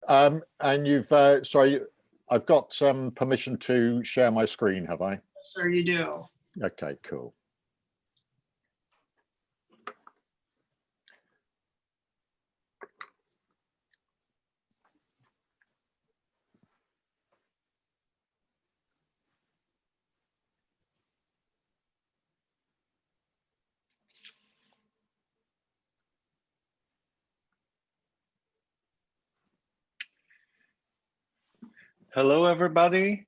And you've, sorry, I've got some permission to share my screen, have I? Sir, you do. Okay, cool. Hello, everybody.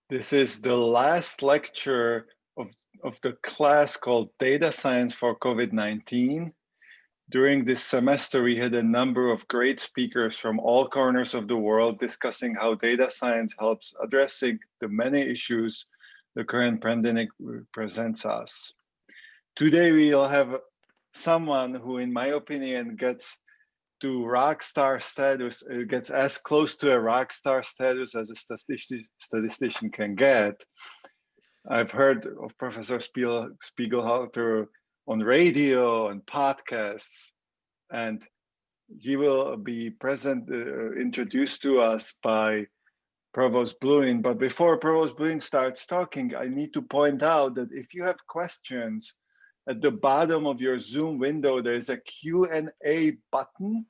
This is the last lecture of the class called Data Science for COVID-19. During this semester, we had a number of great speakers from all corners of the world discussing how data science helps addressing the many issues the current pandemic presents us. Today, we'll have someone who, in my opinion, gets to rock star status, gets as close to a rock star status as a statistician can get. I've heard of Professor Spiegelhalter on radio and podcasts, and he will be introduced to us by Provost Bluin. But before Provost Bluin starts talking, I need to point out that if you have questions, at the bottom of your Zoom window, there's a Q&A button.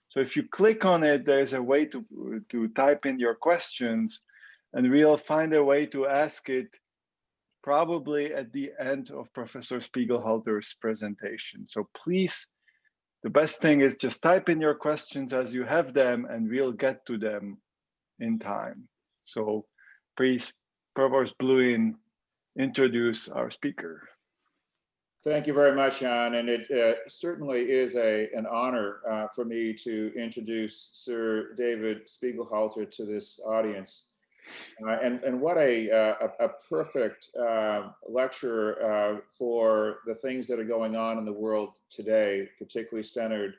So if you click on it, there's a way to type in your questions, and we'll find a way to ask it probably at the end of Professor Spiegelhalter's presentation. So please, the best thing is just type in your questions as you have them, and we'll get to them in time. So please, Provost Bluin, introduce our speaker. Thank you very much, Jan, and it certainly is an honor for me to introduce Sir David Spiegelhalter to this audience. And what a perfect lecture for the things that are going on in the world today, particularly centered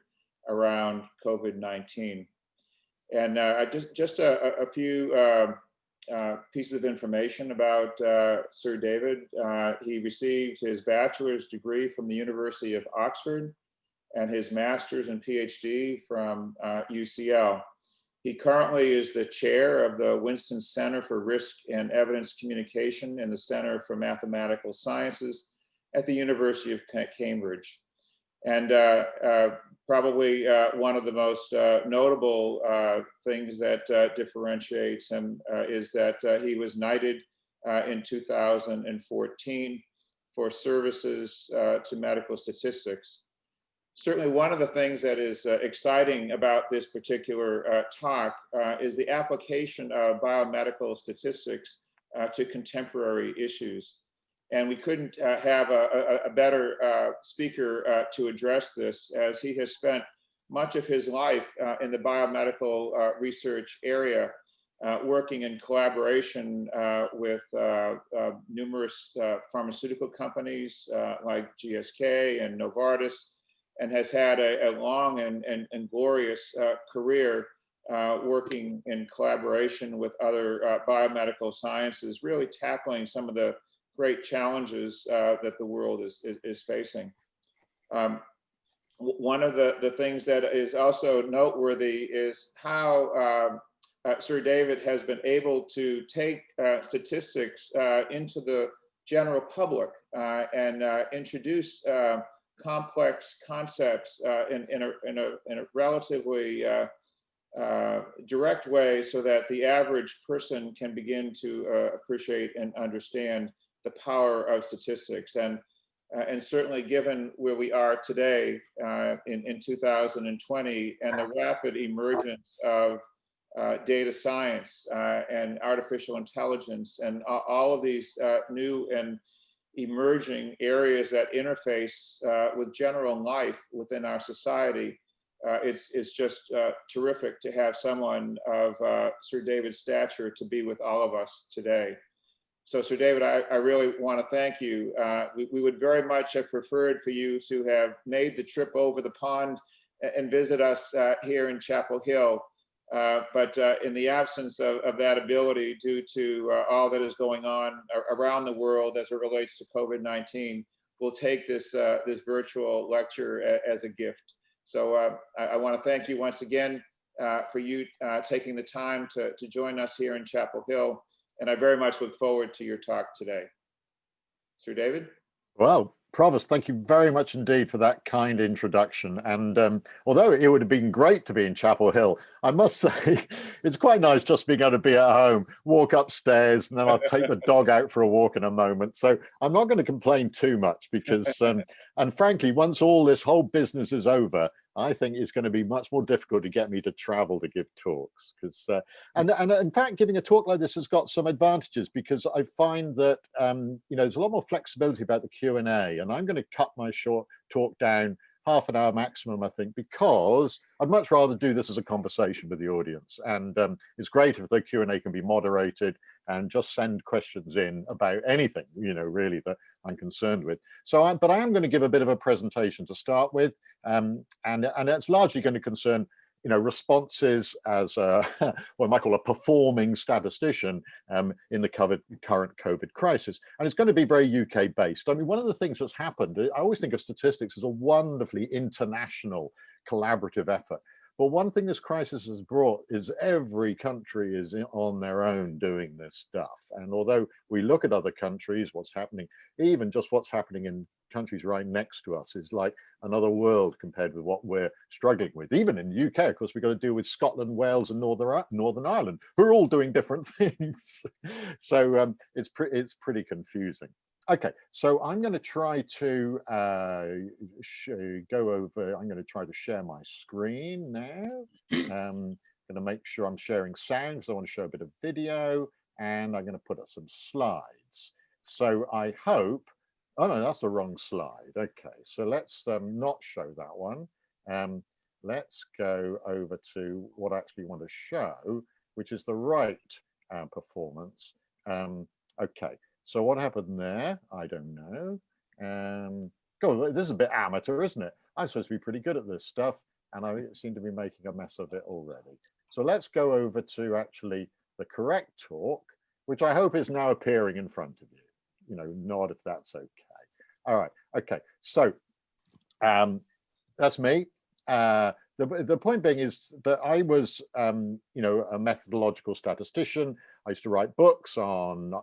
around COVID-19. And just a few pieces of information about Sir David. He received his bachelor's degree from the University of Oxford and his master's and PhD from UCL. He currently is the chair of the Winston Center for Risk and Evidence Communication and the Center for Mathematical Sciences at the University of Cambridge. And probably one of the most notable things that differentiates him is that he was knighted in 2014 for services to medical statistics. Certainly one of the things that is exciting about this particular talk is the application of biomedical statistics to contemporary issues. And we couldn't have a better speaker to address this, as he has spent much of his life in the biomedical research area, working in collaboration with numerous pharmaceutical companies like GSK and Novartis, and has had a long and glorious career working in collaboration with other biomedical sciences, really tackling some of the great challenges that the world is facing. One of the things that is also noteworthy is how Sir David has been able to take statistics into the general public and introduce complex concepts in a relatively direct way, so that the average person can begin to appreciate and understand the power of statistics. And certainly given where we are today in 2020 and the rapid emergence of data science and artificial intelligence and all of these new and emerging areas that interface with general life within our society, it's just terrific to have someone of Sir David's stature to be with all of us today. So, Sir David, I really want to thank you. We would very much have preferred for you to have made the trip over the pond and visit us here in Chapel Hill. But in the absence of that ability, due to all that is going on around the world as it relates to COVID-19, we'll take this virtual lecture as a gift. So I want to thank you once again. for you taking the time to join us here in Chapel Hill. And I very much look forward to your talk today. Sir David? Well, Provost, thank you very much indeed for that kind introduction. And although it would have been great to be in Chapel Hill, I must say it's quite nice just being able to be at home, walk upstairs, and then I'll take the dog out for a walk in a moment. So I'm not going to complain too much because, and frankly, once all this whole business is over, I think it's going to be much more difficult to get me to travel to give talks. Because, and in fact, giving a talk like this has got some advantages because I find that there's a lot more flexibility about the Q&A, and I'm going to cut my short talk down half an hour maximum, I think, because I'd much rather do this as a conversation with the audience. And it's great if the Q&A can be moderated and just send questions in about anything, really that I'm concerned with. So, but I am going to give a bit of a presentation to start with, and it's largely going to concern, responses as what I might call a performing statistician in the current COVID crisis. And it's going to be very UK based. I mean, one of the things that's happened, I always think of statistics as a wonderfully international collaborative effort. But one thing this crisis has brought is every country is on their own doing this stuff. And although we look at other countries, what's happening, even just what's happening in countries right next to us is like another world compared with what we're struggling with. Even in the UK, of course, we've got to deal with Scotland, Wales, and Northern Ireland, who are all doing different things. So it's pretty confusing. Okay, so I'm going to try to go over, I'm going to try to share my screen now. I'm going to make sure I'm sharing sound because I want to show a bit of video, and I'm going to put up some slides. So I hope, oh no, that's the wrong slide. Okay, so let's not show that one. Let's go over to what I actually want to show, which is the right performance. Okay. So what happened there? I don't know. God, this is a bit amateur, isn't it? I'm supposed to be pretty good at this stuff, and I seem to be making a mess of it already. So let's go over to actually the correct talk, which I hope is now appearing in front of you. Nod if that's okay. All right. Okay. So that's me. The point being is that I was, a methodological statistician. I used to write books on,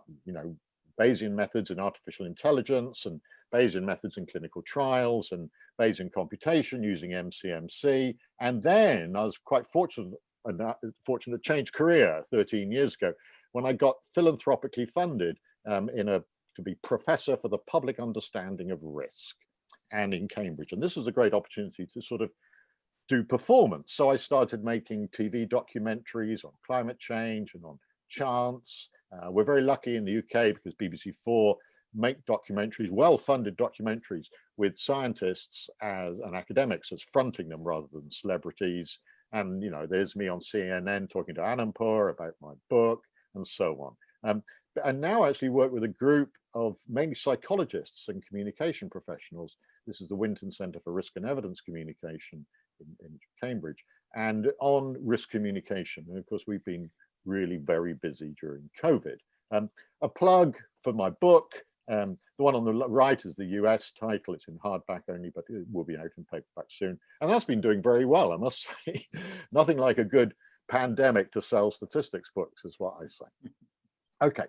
Bayesian methods in artificial intelligence and Bayesian methods in clinical trials and Bayesian computation using MCMC. And then I was quite fortunate to change career 13 years ago when I got philanthropically funded to be professor for the public understanding of risk and in Cambridge. And this was a great opportunity to sort of do performance. So I started making TV documentaries on climate change and on chance. We're very lucky in the UK because BBC4 make documentaries, well-funded documentaries with scientists and academics as fronting them rather than celebrities. And, there's me on CNN talking to Anandpur about my book and so on. And now I actually work with a group of mainly psychologists and communication professionals. This is the Winton Centre for Risk and Evidence Communication in Cambridge, and on risk communication. And of course, we've been really very busy during COVID. A plug for my book. The one on the right is the US title. It's in hardback only, but it will be out in paperback soon. And that's been doing very well, I must say. Nothing like a good pandemic to sell statistics books is what I say. Okay,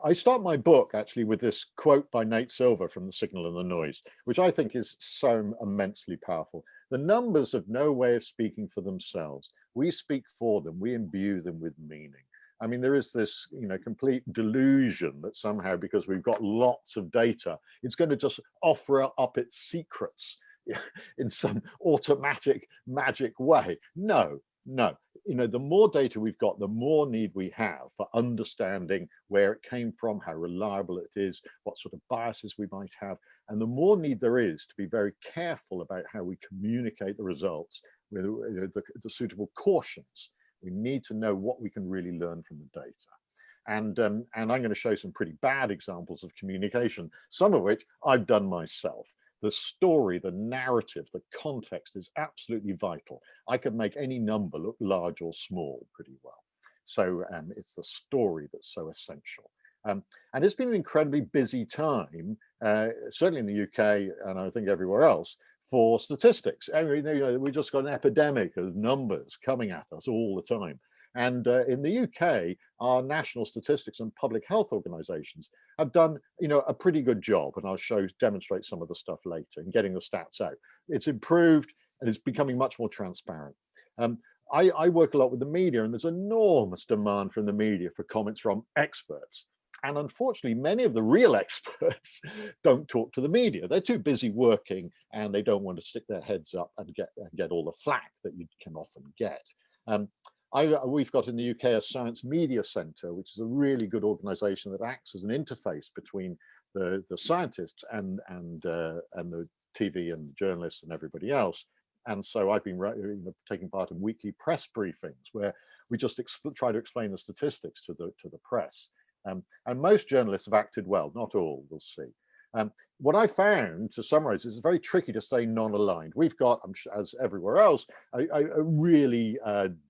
I start my book actually with this quote by Nate Silver from The Signal and the Noise, which I think is so immensely powerful. The numbers have no way of speaking for themselves. We speak for them, we imbue them with meaning. I mean, there is this, complete delusion that somehow, because we've got lots of data, it's going to just offer up its secrets in some automatic, magic way. No. The more data we've got, the more need we have for understanding where it came from, how reliable it is, what sort of biases we might have. And the more need there is to be very careful about how we communicate the results with the suitable cautions. We need to know what we can really learn from the data. And I'm going to show some pretty bad examples of communication, some of which I've done myself. The story, the narrative, the context is absolutely vital. I can make any number look large or small pretty well. So it's the story that's so essential. And it's been an incredibly busy time, certainly in the UK and I think everywhere else, for statistics. I mean, we just got an epidemic of numbers coming at us all the time. And in the UK, our national statistics and public health organizations have done, a pretty good job. And I'll demonstrate some of the stuff later in getting the stats out. It's improved and it's becoming much more transparent. I work a lot with the media, and there's enormous demand from the media for comments from experts. And unfortunately, many of the real experts don't talk to the media. They're too busy working, and they don't want to stick their heads up and get all the flack that you can often get. We've got in the UK a Science Media Centre, which is a really good organisation that acts as an interface between the scientists and the TV and journalists and everybody else. And so I've been taking part in weekly press briefings where we just try to explain the statistics to the press. And most journalists have acted well, not all, we'll see. What I found, to summarize, is it's very tricky to say non-aligned. We've got, as everywhere else, a really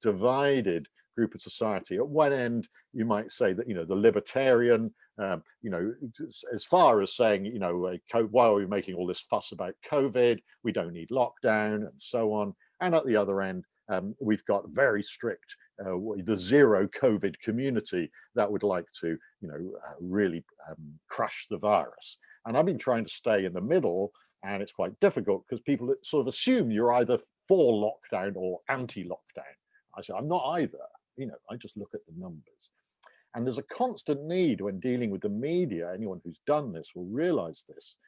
divided group of society. At one end, you might say that, the libertarian, as far as saying, why are we making all this fuss about COVID? We don't need lockdown and so on. And at the other end, we've got very strict, the zero COVID community that would like to, really crush the virus. And I've been trying to stay in the middle, and it's quite difficult because people sort of assume you're either for lockdown or anti-lockdown. I say, I'm not either, I just look at the numbers. And there's a constant need when dealing with the media, anyone who's done this will realize this,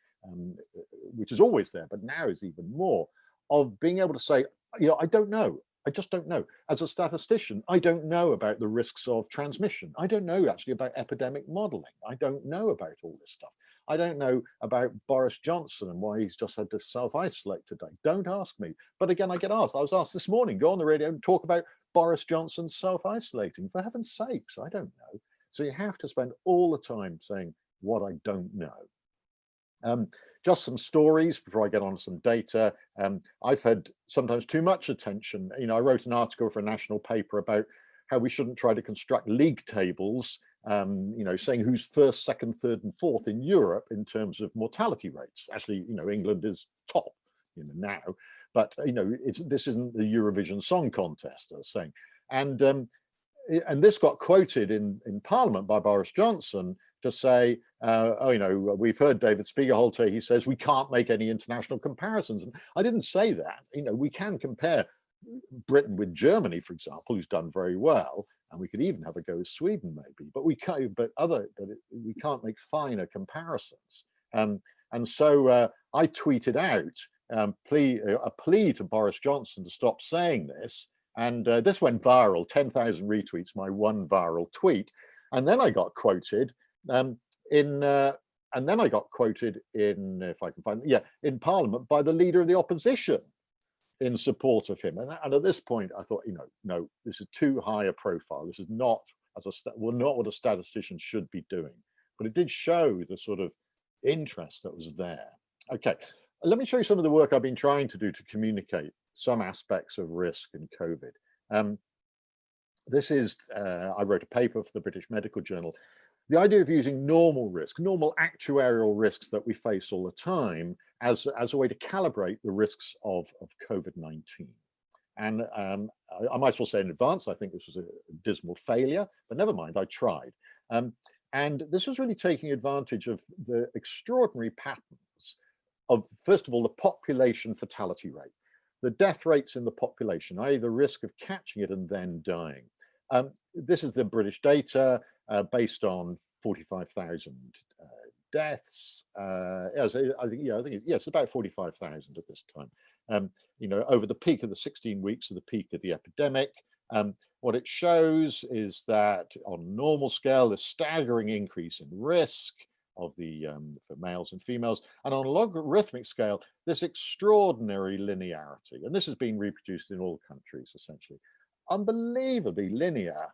which is always there, but now is even more, of being able to say, I don't know. I just don't know. As a statistician, I don't know about the risks of transmission. I don't know actually about epidemic modeling. I don't know about all this stuff. I don't know about Boris Johnson and why he's just had to self-isolate today. Don't ask me. But again, I get asked. I was asked this morning, go on the radio and talk about Boris Johnson self-isolating. For heaven's sakes, I don't know. So you have to spend all the time saying what I don't know. Just some stories before I get on to some data. I've had sometimes too much attention. I wrote an article for a national paper about how we shouldn't try to construct league tables, saying who's first, second, third, and fourth in Europe in terms of mortality rates. Actually, England is top, now, but this isn't the Eurovision Song Contest, I was saying. And this got quoted in Parliament by Boris Johnson to say, we've heard David Spiegelhalter, he says we can't make any international comparisons. And I didn't say that. We can compare Britain with Germany, for example, who's done very well, and we could even have a go with Sweden, maybe. But we can't. We can't make finer comparisons. And so I tweeted out a plea to Boris Johnson to stop saying this, and this went viral. 10,000 retweets, my one viral tweet, and then I got quoted. And then I got quoted in, if I can find, in Parliament by the leader of the opposition in support of him. And at this point, I thought, no, this is too high a profile. This is not not what a statistician should be doing. But it did show the sort of interest that was there. Okay, let me show you some of the work I've been trying to do to communicate some aspects of risk in COVID. This is, I wrote a paper for the British Medical Journal. The idea of using normal risk, normal actuarial risks that we face all the time as a way to calibrate the risks of COVID-19. And I might as well say in advance, I think this was a dismal failure, but never mind, I tried. And this was really taking advantage of the extraordinary patterns of, first of all, the population fatality rate, the death rates in the population, i.e. the risk of catching it and then dying. This is the British data based on 45,000 deaths. I think it's about 45,000 at this time. Over the peak of the 16 weeks of the peak of the epidemic. What it shows is that on a normal scale, the staggering increase in risk of for males and females, and on a logarithmic scale, this extraordinary linearity. And this has been reproduced in all countries, essentially. Unbelievably linear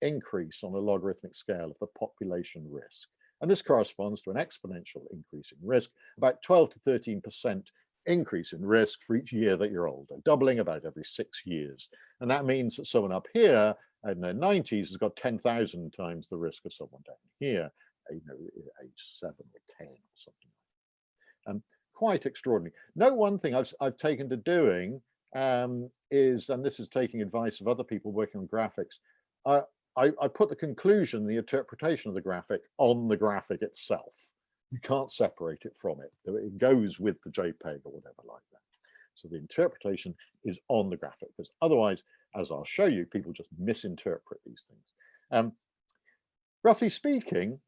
increase on a logarithmic scale of the population risk. And this corresponds to an exponential increase in risk, about 12 to 13% increase in risk for each year that you're older, doubling about every 6 years. And that means that someone up here in their 90s has got 10,000 times the risk of someone down here, age 7 or 10 or something. quite extraordinary. No, one thing I've taken to doing is, and this is taking advice of other people working on graphics, I put the conclusion, the interpretation of the graphic on the graphic itself. You can't separate it from it. It goes with the JPEG or whatever like that. So the interpretation is on the graphic, because otherwise, as I'll show you, people just misinterpret these things. Roughly speaking,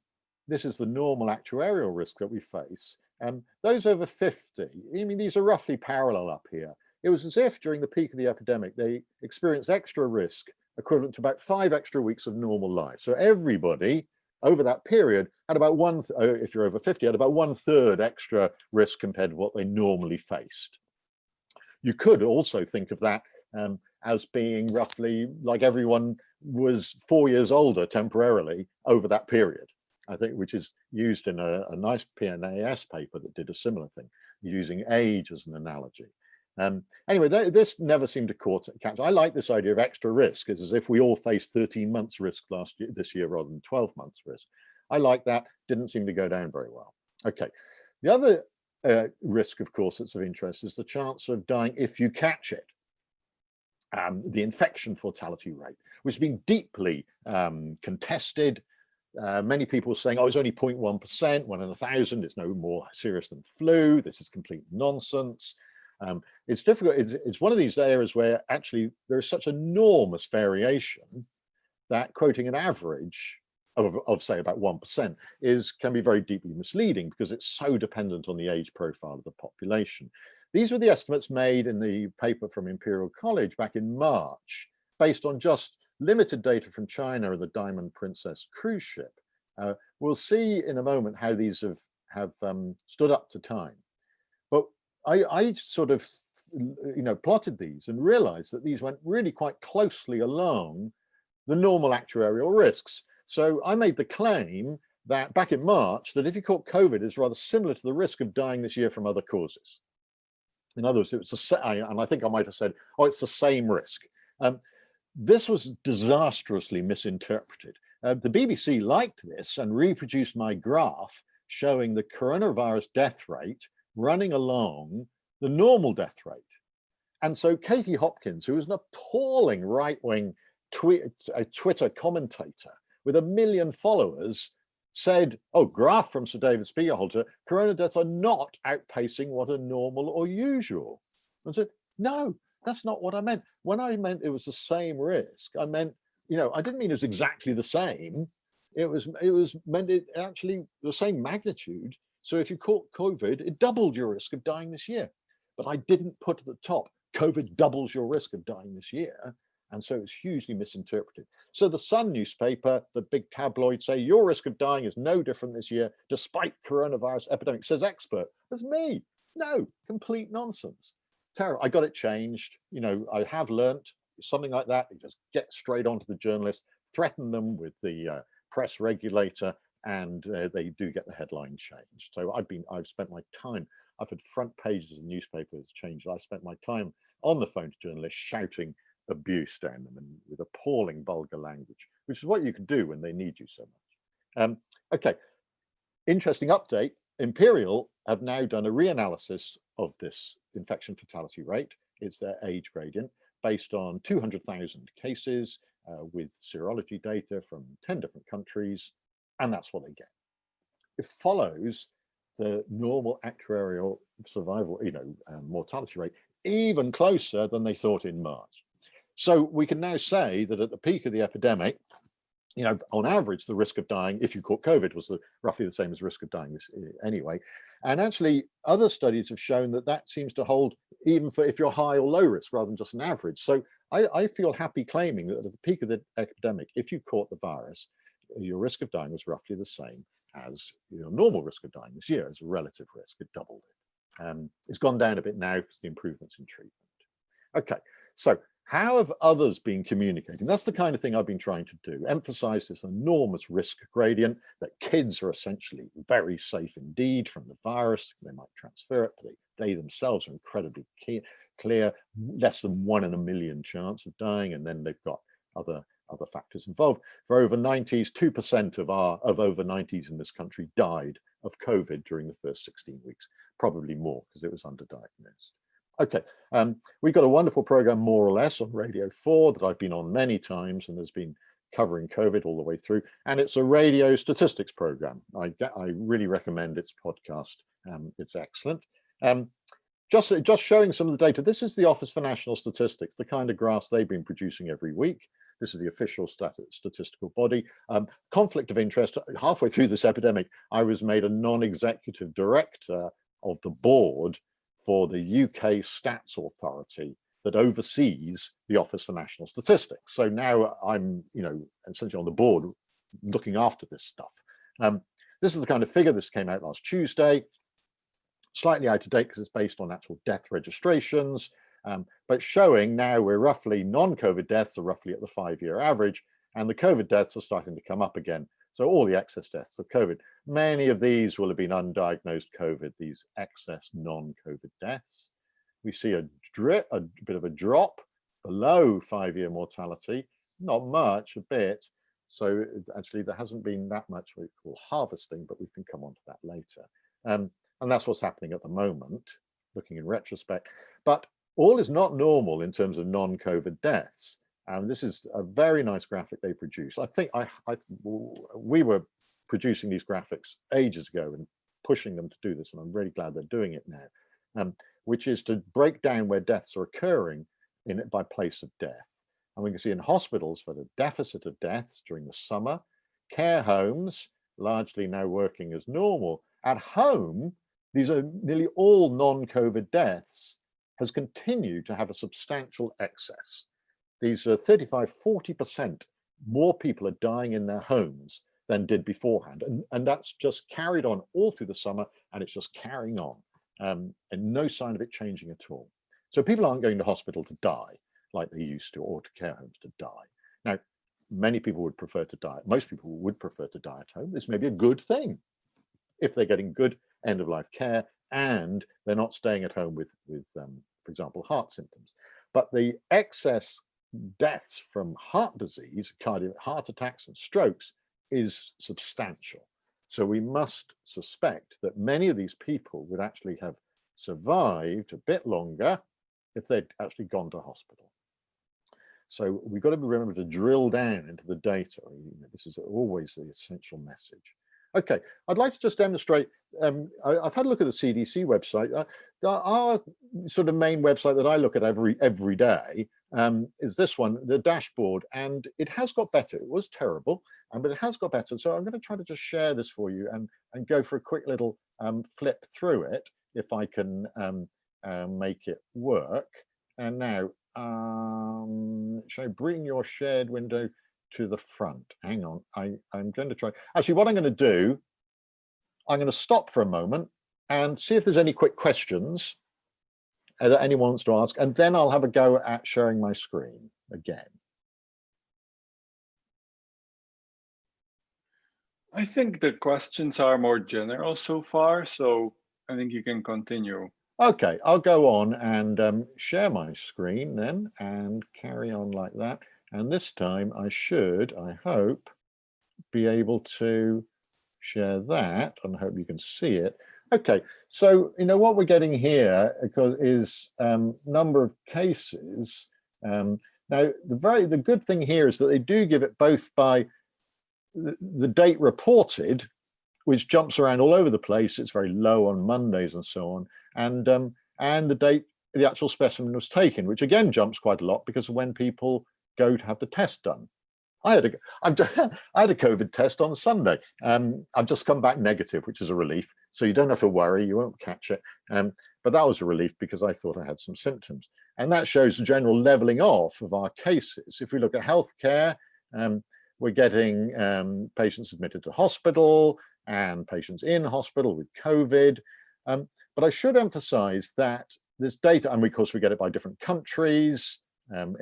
this is the normal actuarial risk that we face. Those over 50, I mean, these are roughly parallel up here. It was as if during the peak of the epidemic, they experienced extra risk equivalent to about 5 extra weeks of normal life. So everybody over that period had about if you're over 50, had about 1/3 extra risk compared to what they normally faced. You could also think of that as being roughly like everyone was 4 years older temporarily over that period, I think, which is used in a nice PNAS paper that did a similar thing, using age as an analogy. Anyway, this never seemed to catch. I like this idea of extra risk. It's as if we all faced 13 months risk this year rather than 12 months risk. I like that. Didn't seem to go down very well. Okay. The other risk, of course, that's of interest is the chance of dying if you catch it. The infection fatality rate, which has been deeply contested. Many people saying, oh, it's only 0.1%, 1 in 1,000, it's no more serious than flu. This is complete nonsense. It's difficult. It's one of these areas where actually there is such enormous variation that quoting an average of say about 1% can be very deeply misleading, because it's so dependent on the age profile of the population. These were the estimates made in the paper from Imperial College back in March, based on just limited data from China and the Diamond Princess cruise ship. We'll see in a moment how these have stood up to time. But I sort of, plotted these and realized that these went really quite closely along the normal actuarial risks. So I made the claim that back in March, that if you caught COVID, is rather similar to the risk of dying this year from other causes. In other words, it was and I think I might have said, oh, it's the same risk. This was disastrously misinterpreted. The BBC liked this and reproduced my graph showing the coronavirus death rate running along the normal death rate. And so Katie Hopkins, who was an appalling right-wing Twitter commentator with 1 million followers, said, oh, graph from Sir David Spiegelhalter, corona deaths are not outpacing what are normal or usual. And said, no, that's not what I meant. When I meant it was the same risk, I meant, I didn't mean it was exactly the same. It was meant it actually the same magnitude. So if you caught COVID, it doubled your risk of dying this year. But I didn't put at the top, COVID doubles your risk of dying this year. And so it's hugely misinterpreted. So the Sun newspaper, the big tabloid, say your risk of dying is no different this year, despite coronavirus epidemic, says expert. That's me. No, complete nonsense. Terrible. I got it changed. I have learnt something like that. You just get straight onto the journalist, threaten them with the press regulator, and they do get the headline changed. So I've spent my time, I've had front pages of newspapers changed. I spent my time on the phone to journalists shouting abuse down them and with appalling vulgar language, which is what you can do when they need you so much. Okay, interesting update. Imperial have now done a reanalysis of this infection fatality rate. It's their age gradient based on 200,000 cases with serology data from 10 different countries, and that's what they get. It follows the normal actuarial survival, mortality rate even closer than they thought in March. So we can now say that at the peak of the epidemic, on average, the risk of dying, if you caught COVID, was roughly the same as risk of dying anyway. And actually, other studies have shown that seems to hold even for if you're high or low risk rather than just an average. So I feel happy claiming that at the peak of the epidemic, if you caught the virus, your risk of dying was roughly the same as your normal risk of dying this year as a relative risk. It doubled it. It's gone down a bit now because the improvements in treatment. Okay, so how have others been communicating? That's the kind of thing I've been trying to do, emphasize this enormous risk gradient, that kids are essentially very safe indeed from the virus. They might transfer it, but they themselves are incredibly clear, less than 1 in a million chance of dying, and then they've got other factors involved. For over 90s, 2% of over 90s in this country died of COVID during the first 16 weeks. probably more because it was underdiagnosed. Okay, we've got a wonderful program, more or less, on Radio 4 that I've been on many times, and there's been covering COVID all the way through, and it's a radio statistics program. I really recommend its podcast. It's excellent. Just showing some of the data. This is the Office for National Statistics, the kind of graphs they've been producing every week. This is the official statistical body. Conflict of interest. Halfway through this epidemic, I was made a non-executive director of the board for the UK Stats Authority that oversees the Office for National Statistics. So now I'm, essentially on the board looking after this stuff. This is the kind of figure. This came out last Tuesday. Slightly out of date because it's based on actual death registrations, but showing now we're roughly non-COVID deaths are roughly at the 5-year average, and the COVID deaths are starting to come up again. So all the excess deaths of COVID, many of these will have been undiagnosed COVID, these excess non-COVID deaths. We see a bit of a drop below 5-year mortality, not much, a bit. So actually there hasn't been that much what we call harvesting, but we can come on to that later. And that's what's happening at the moment, looking in retrospect. But all is not normal in terms of non-COVID deaths. This is a very nice graphic they produce. I think we were producing these graphics ages ago and pushing them to do this, and I'm really glad they're doing it now, which is to break down where deaths are occurring by place of death. And we can see in hospitals for the deficit of deaths during the summer, care homes largely now working as normal. At home, these are nearly all non-COVID deaths, has continued to have a substantial excess. These are 35–40% more people are dying in their homes than did beforehand. And that's just carried on all through the summer, and it's just carrying on, and no sign of it changing at all. So people aren't going to hospital to die like they used to, or to care homes to die. Now, many people would prefer to die. Most people would prefer to die at home. This may be a good thing if they're getting good end-of-life care and they're not staying at home with for example, heart symptoms. But the excess deaths from heart disease, heart attacks and strokes is substantial. So we must suspect that many of these people would actually have survived a bit longer if they'd actually gone to hospital. So we've got to remember to drill down into the data. This is always the essential message. Okay, I'd like to just demonstrate, I've had a look at the CDC website. Our sort of main website that I look at every day is this one, the dashboard, and it has got better. It was terrible, but it has got better. So I'm going to try to just share this for you and go for a quick little flip through it, if I can make it work. And now, shall I bring your shared window to the front? Hang on, I'm going to try. Actually, what I'm going to do, I'm going to stop for a moment and see if there's any quick questions that anyone wants to ask, and then I'll have a go at sharing my screen again. I think the questions are more general so far, so I think you can continue. Okay, I'll go on and share my screen then and carry on like that. And this time I should, I hope, be able to share that, and I hope you can see it. Okay, so what we're getting here is number of cases. Now, the good thing here is that they do give it both by the date reported, which jumps around all over the place. It's very low on Mondays and so on, and the date the actual specimen was taken, which again jumps quite a lot because of when people go to have the test done. I had a COVID test on Sunday. I've just come back negative, which is a relief. So you don't have to worry, you won't catch it. But that was a relief because I thought I had some symptoms. And that shows the general leveling off of our cases. If we look at healthcare, we're getting patients admitted to hospital and patients in hospital with COVID. But I should emphasize that this data, and of course we get it by different countries,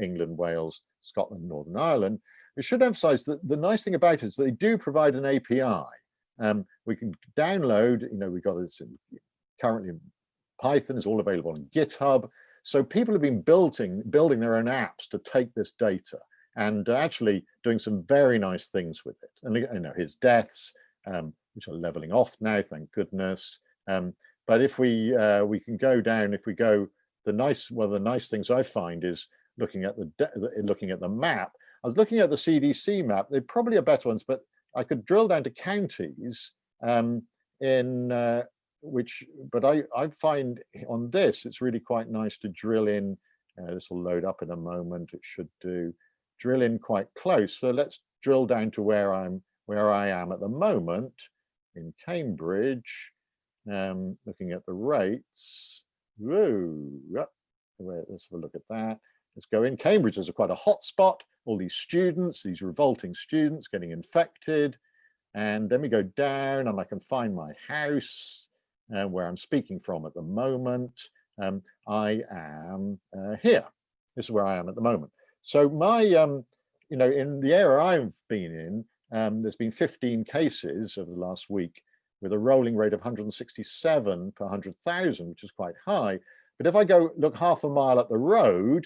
England, Wales, Scotland, Northern Ireland. We should emphasize that the nice thing about it is they do provide an API. We can download, we've got this currently in Python, is all available on GitHub. So people have been building their own apps to take this data and actually doing some very nice things with it. And here's deaths, which are leveling off now, thank goodness. but if we can go down, if we go, one of the nice things I find is looking at the map. I was looking at the CDC map. They're probably are better ones, but I could drill down to counties but I find on this, it's really quite nice to drill in. This will load up in a moment. It should drill in quite close. So let's drill down to where I am at the moment in Cambridge. Looking at the rates. Whoa, let's have a look at that. Let's go in. Cambridge is quite a hot spot. All these students, these revolting students getting infected. And then we go down and I can find my house where I'm speaking from at the moment. I am here. This is where I am at the moment. So my, in the area I've been in, there's been 15 cases over the last week with a rolling rate of 167 per 100,000, which is quite high. But if I go look half a mile up the road,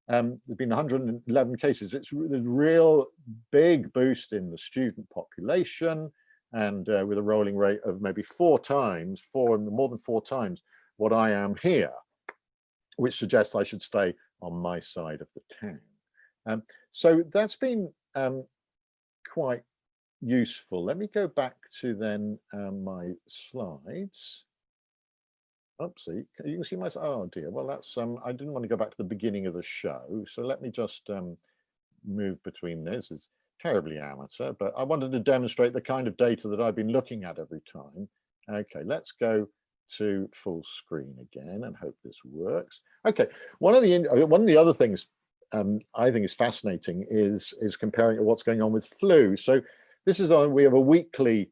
there's been 111 cases. There's a real big boost in the student population, and with a rolling rate of maybe more than 4 times what I am here, which suggests I should stay on my side of the town. So that's been quite useful. Let me go back to then my slides. Oopsie, you can see my, oh dear, well that's, I didn't want to go back to the beginning of the show, so let me just move between this. It's terribly amateur, but I wanted to demonstrate the kind of data that I've been looking at every time. Okay, let's go to full screen again and hope this works. Okay, one of the other things I think is fascinating is comparing what's going on with flu. So this is we have a weekly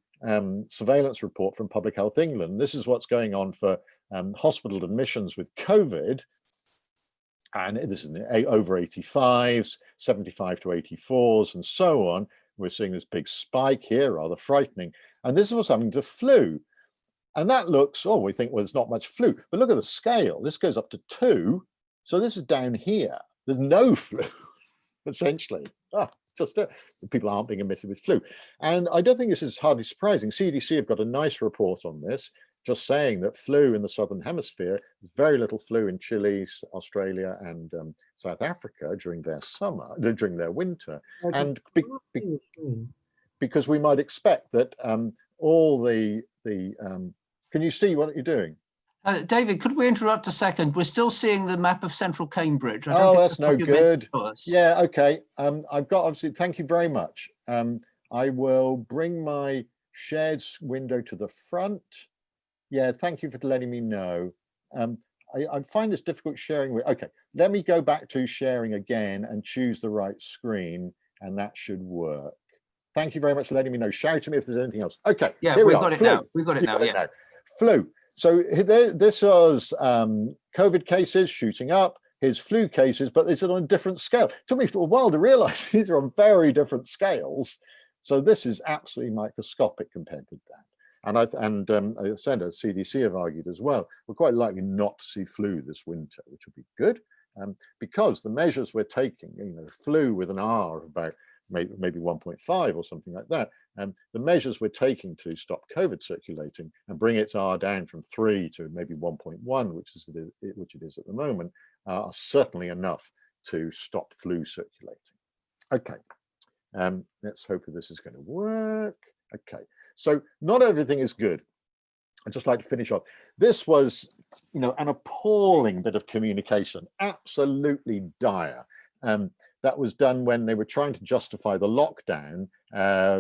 surveillance report from Public Health England. This is what's going on for hospital admissions with COVID. And this is over 85s, 75 to 84s, and so on. We're seeing this big spike here, rather frightening. And this is what's happening to flu. And that looks, we think, well, there's not much flu. But look at the scale. This goes up to 2. So this is down here. There's no flu, essentially. People aren't being admitted with flu. And I don't think this is hardly surprising. CDC have got a nice report on this, just saying that flu in the Southern Hemisphere, there's very little flu in Chile, Australia, and South Africa during their winter. And because we might expect that all the can you see what you're doing? David, could we interrupt a second? We're still seeing the map of central Cambridge. That's no good. Yeah, okay. I've got, obviously, thank you very much. I will bring my shared window to the front. Yeah, thank you for letting me know. I find this difficult sharing. Okay, let me go back to sharing again and choose the right screen, and that should work. Thank you very much for letting me know. Shout to me if there's anything else. Okay, yeah, here we've got it now. We've got it now, yeah. Flu. So this was COVID cases shooting up, here's flu cases, but it's on a different scale. It took me a while to realize these are on very different scales. So this is absolutely microscopic compared with that. And I said, as CDC have argued as well, we're quite likely not to see flu this winter, which would be good, because the measures we're taking, flu with an R of about maybe 1.5 or something like that, and the measures we're taking to stop COVID circulating and bring its R down from 3 to maybe 1.1, which it is at the moment, are certainly enough to stop flu circulating. Okay, let's hope that this is going to work. Okay. So not everything is good. I'd just like to finish off. This was, an appalling bit of communication, absolutely dire. That was done when they were trying to justify the lockdown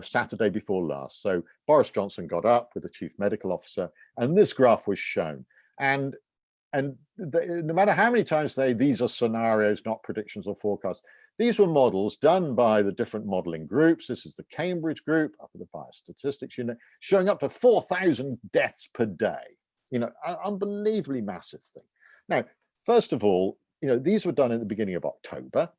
Saturday before last. So Boris Johnson got up with the chief medical officer, and this graph was shown. And no matter how many times these are scenarios, not predictions or forecasts, these were models done by the different modeling groups. This is the Cambridge group, up at the Biostatistics Unit, showing up to 4,000 deaths per day. Unbelievably massive thing. Now, first of all, these were done at the beginning of October.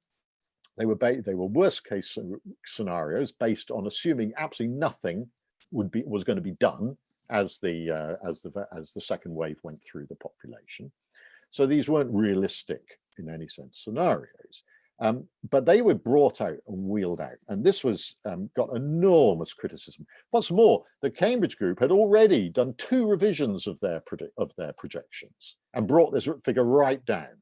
They were worst case scenarios based on assuming absolutely nothing was going to be done as the second wave went through the population. So these weren't realistic in any sense scenarios. But they were brought out and wheeled out, and this was got enormous criticism. What's more, the Cambridge group had already done 2 revisions of their projections and brought this figure right down.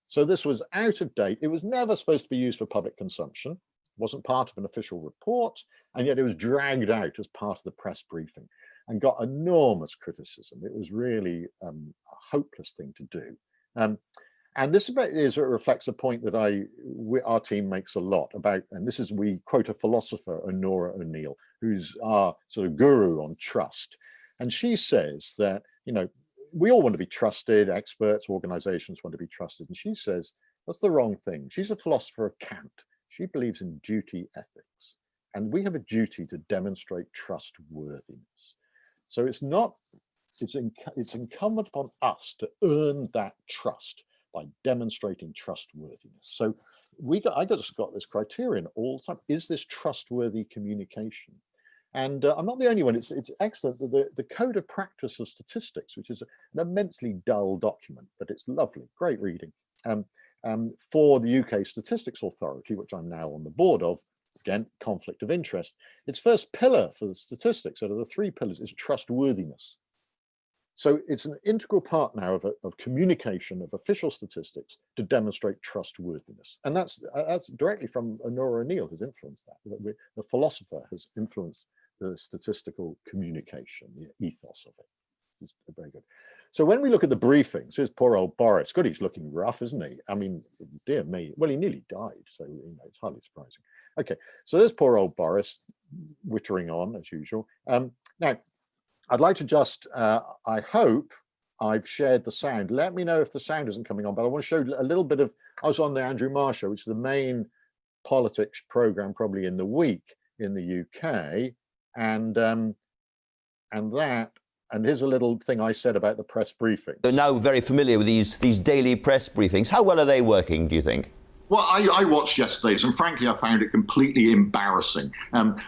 So this was out of date. It was never supposed to be used for public consumption. It wasn't part of an official report, and yet it was dragged out as part of the press briefing and got enormous criticism. It was really a hopeless thing to do. And this reflects a point that our team makes a lot about, and this is, we quote a philosopher, Honora O'Neill, who's our sort of guru on trust. And she says that, you know, we all want to be trusted, experts, organizations want to be trusted. And she says, that's the wrong thing. She's a philosopher of Kant. She believes in duty ethics. And we have a duty to demonstrate trustworthiness. So it's incumbent upon us to earn that trust by demonstrating trustworthiness. So I just got this criterion all the time. Is this trustworthy communication? And I'm not the only one. It's excellent that the Code of Practice of Statistics, which is an immensely dull document, but it's lovely, great reading, for the UK Statistics Authority, which I'm now on the board of. Again, conflict of interest. Its first pillar for the statistics, out of the 3 pillars, is trustworthiness. So it's an integral part now of communication of official statistics to demonstrate trustworthiness. And that's directly from Honora O'Neill has influenced that. The philosopher has influenced the statistical communication, the ethos of it. It's very good. So when we look at the briefings, here's poor old Boris. God, he's looking rough, isn't he? I mean, dear me. Well, he nearly died, so you know, it's hardly surprising. Okay, so there's poor old Boris, wittering on as usual. Now, I'd like to just, I hope I've shared the sound. Let me know if the sound isn't coming on, but I want to show a little bit of, I was on the Andrew Marr show, which is the main politics program probably in the week in the UK. And here's a little thing I said about the press briefing. They're now very familiar with these daily press briefings. How well are they working, do you think? Well, I watched yesterday's, and frankly, I found it completely embarrassing.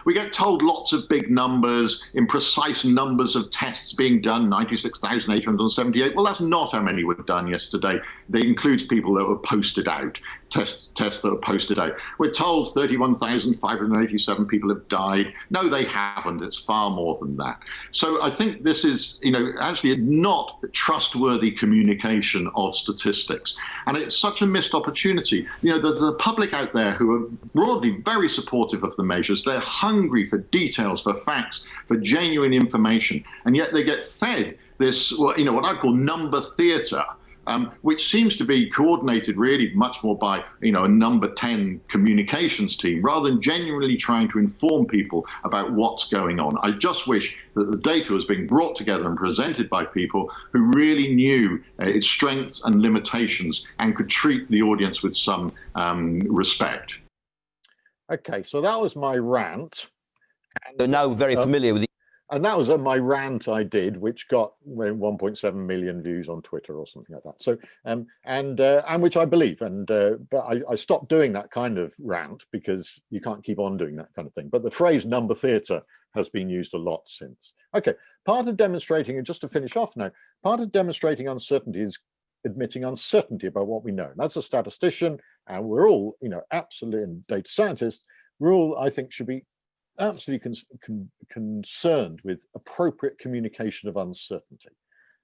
We get told lots of big numbers, imprecise numbers of tests being done, 96,878. Well, that's not how many were done yesterday. That includes people that were posted out, tests that were posted out. We're told 31,587 people have died. No, they haven't. It's far more than that. So I think this is, you know, actually not trustworthy communication of statistics. And it's such a missed opportunity. You know, there's a public out there who are broadly very supportive of the measures. They're hungry for details, for facts, for genuine information, and yet they get fed this, you know, what I call number theatre, which seems to be coordinated really much more by, you know, a number 10 communications team rather than genuinely trying to inform people about what's going on. I just wish that the data was being brought together and presented by people who really knew its strengths and limitations and could treat the audience with some respect. Okay, so that was my rant. They're now very familiar with the And that was my rant I did, which got 1.7 million views on Twitter or something like that. So, and which I believe, but I stopped doing that kind of rant because you can't keep on doing that kind of thing. But the phrase number theatre has been used a lot since. Okay, part of demonstrating, and just to finish off now, part of demonstrating uncertainty is admitting uncertainty about what we know. And as a statistician, and we're all, you know, absolutely data scientists, we're all, I think, should be absolutely concerned with appropriate communication of uncertainty.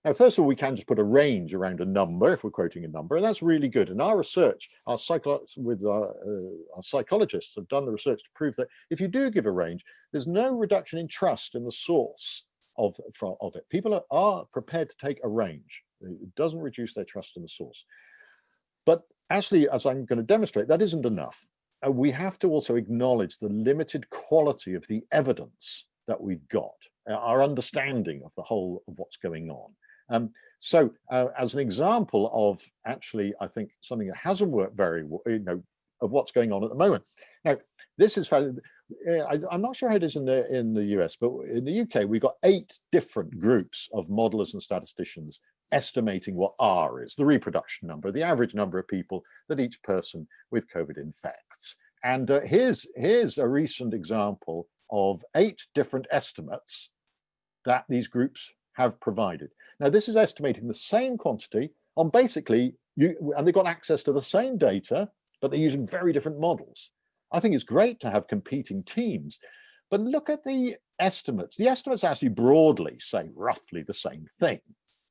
Now, first of all, we can just put a range around a number if we're quoting a number, and that's really good. And our research, our psychologists have done the research to prove that if you do give a range, there's no reduction in trust in the source of it. People are prepared to take a range. It doesn't reduce their trust in the source. But actually, as I'm going to demonstrate, that isn't enough. We have to also acknowledge the limited quality of the evidence that we've got, our understanding of the whole of what's going on. So as an example of actually, I think something that hasn't worked very well, you know, of what's going on at the moment. Now, this is, I'm not sure how it is in the US, but in the UK, we've got 8 different groups of modelers and statisticians estimating what R is, the reproduction number, the average number of people that each person with COVID infects. And here's a recent example of 8 different estimates that these groups have provided. Now, this is estimating the same quantity on basically, and they've got access to the same data but they're using very different models. I think it's great to have competing teams, but look at the estimates. The estimates actually broadly say roughly the same thing.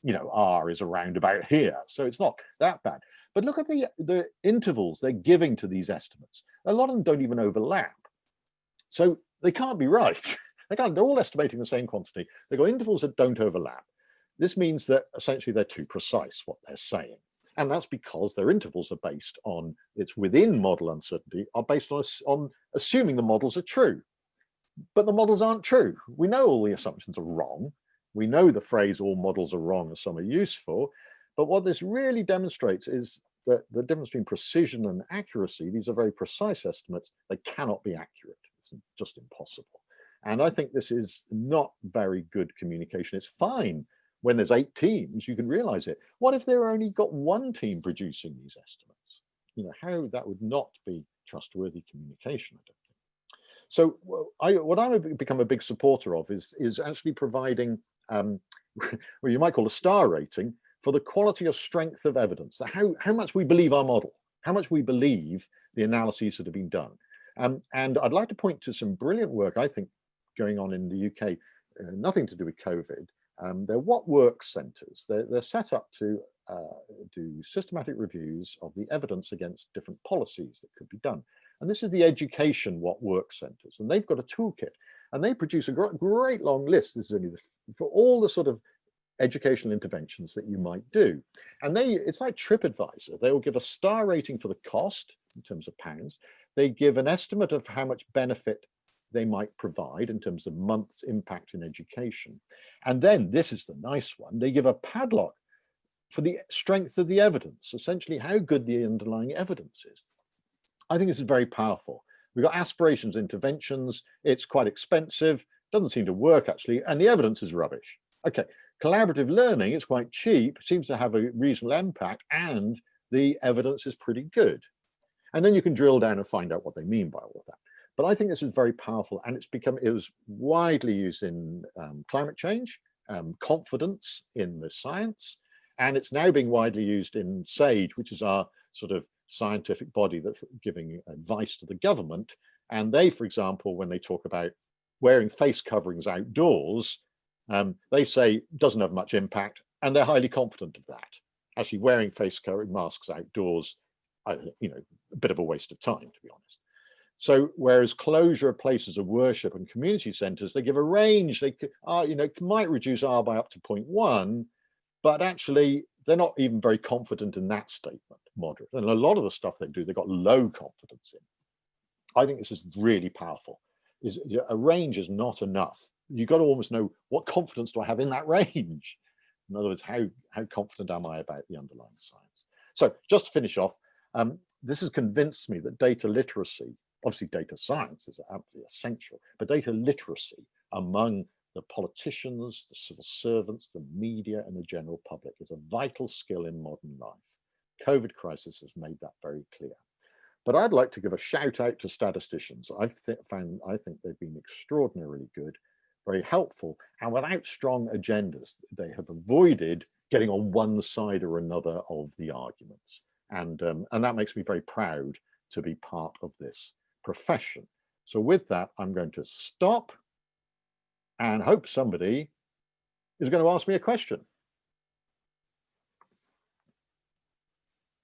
You know, R is around about here, so it's not that bad. But look at the intervals they're giving to these estimates. A lot of them don't even overlap. So they can't be right. They're all estimating the same quantity. They've got intervals that don't overlap. This means that essentially they're too precise what they're saying. And that's because their intervals are based on, it's within model uncertainty, are based on assuming the models are true. But the models aren't true. We know all the assumptions are wrong. We know the phrase all models are wrong and some are useful. But what this really demonstrates is that the difference between precision and accuracy, these are very precise estimates, they cannot be accurate. It's just impossible. And I think this is not very good communication. It's fine when there's 8 teams, you can realize it. What if there only got 1 team producing these estimates? You know, how that would not be trustworthy communication, I don't think. So what I would become a big supporter of is actually providing, well, you might call a star rating for the quality or strength of evidence, how much we believe our model, how much we believe the analyses that have been done. And I'd like to point to some brilliant work, I think, going on in the UK, nothing to do with COVID. They're what works centres. They're set up to do systematic reviews of the evidence against different policies that could be done. And this is the education what works centres. And they've got a toolkit. And they produce a great long list. This is only for all the sort of educational interventions that you might do. And it's like TripAdvisor. They will give a star rating for the cost in terms of pounds. They give an estimate of how much benefit they might provide in terms of months impact in education. And then, this is the nice one, they give a padlock for the strength of the evidence, essentially how good the underlying evidence is. I think this is very powerful. We've got aspirations, interventions, it's quite expensive, doesn't seem to work actually, and the evidence is rubbish. Okay, collaborative learning, it's quite cheap, seems to have a reasonable impact, and the evidence is pretty good. And then you can drill down and find out what they mean by all of that. But I think this is very powerful, and it was widely used in climate change, confidence in the science, and it's now being widely used in SAGE, which is our sort of scientific body that's giving advice to the government. And they, for example, when they talk about wearing face coverings outdoors, they say doesn't have much impact, and they're highly confident of that. Actually, wearing face covering masks outdoors, you know, a bit of a waste of time, to be honest. So whereas closure of places of worship and community centres, they give a range. They you know, might reduce R by up to 0.1, but actually they're not even very confident in that statement, moderate. And a lot of the stuff they do, they've got low confidence in. I think this is really powerful. A range is not enough. You've got to almost know what confidence do I have in that range. In other words, how confident am I about the underlying science? So just to finish off, this has convinced me that data literacy, obviously data science is absolutely essential, but data literacy among the politicians, the civil servants, the media, and the general public is a vital skill in modern life. COVID crisis has made that very clear. But I'd like to give a shout out to statisticians. I think they've been extraordinarily good, very helpful, and without strong agendas, they have avoided getting on one side or another of the arguments. And that makes me very proud to be part of this profession. So with that, I'm going to stop and hope somebody is going to ask me a question.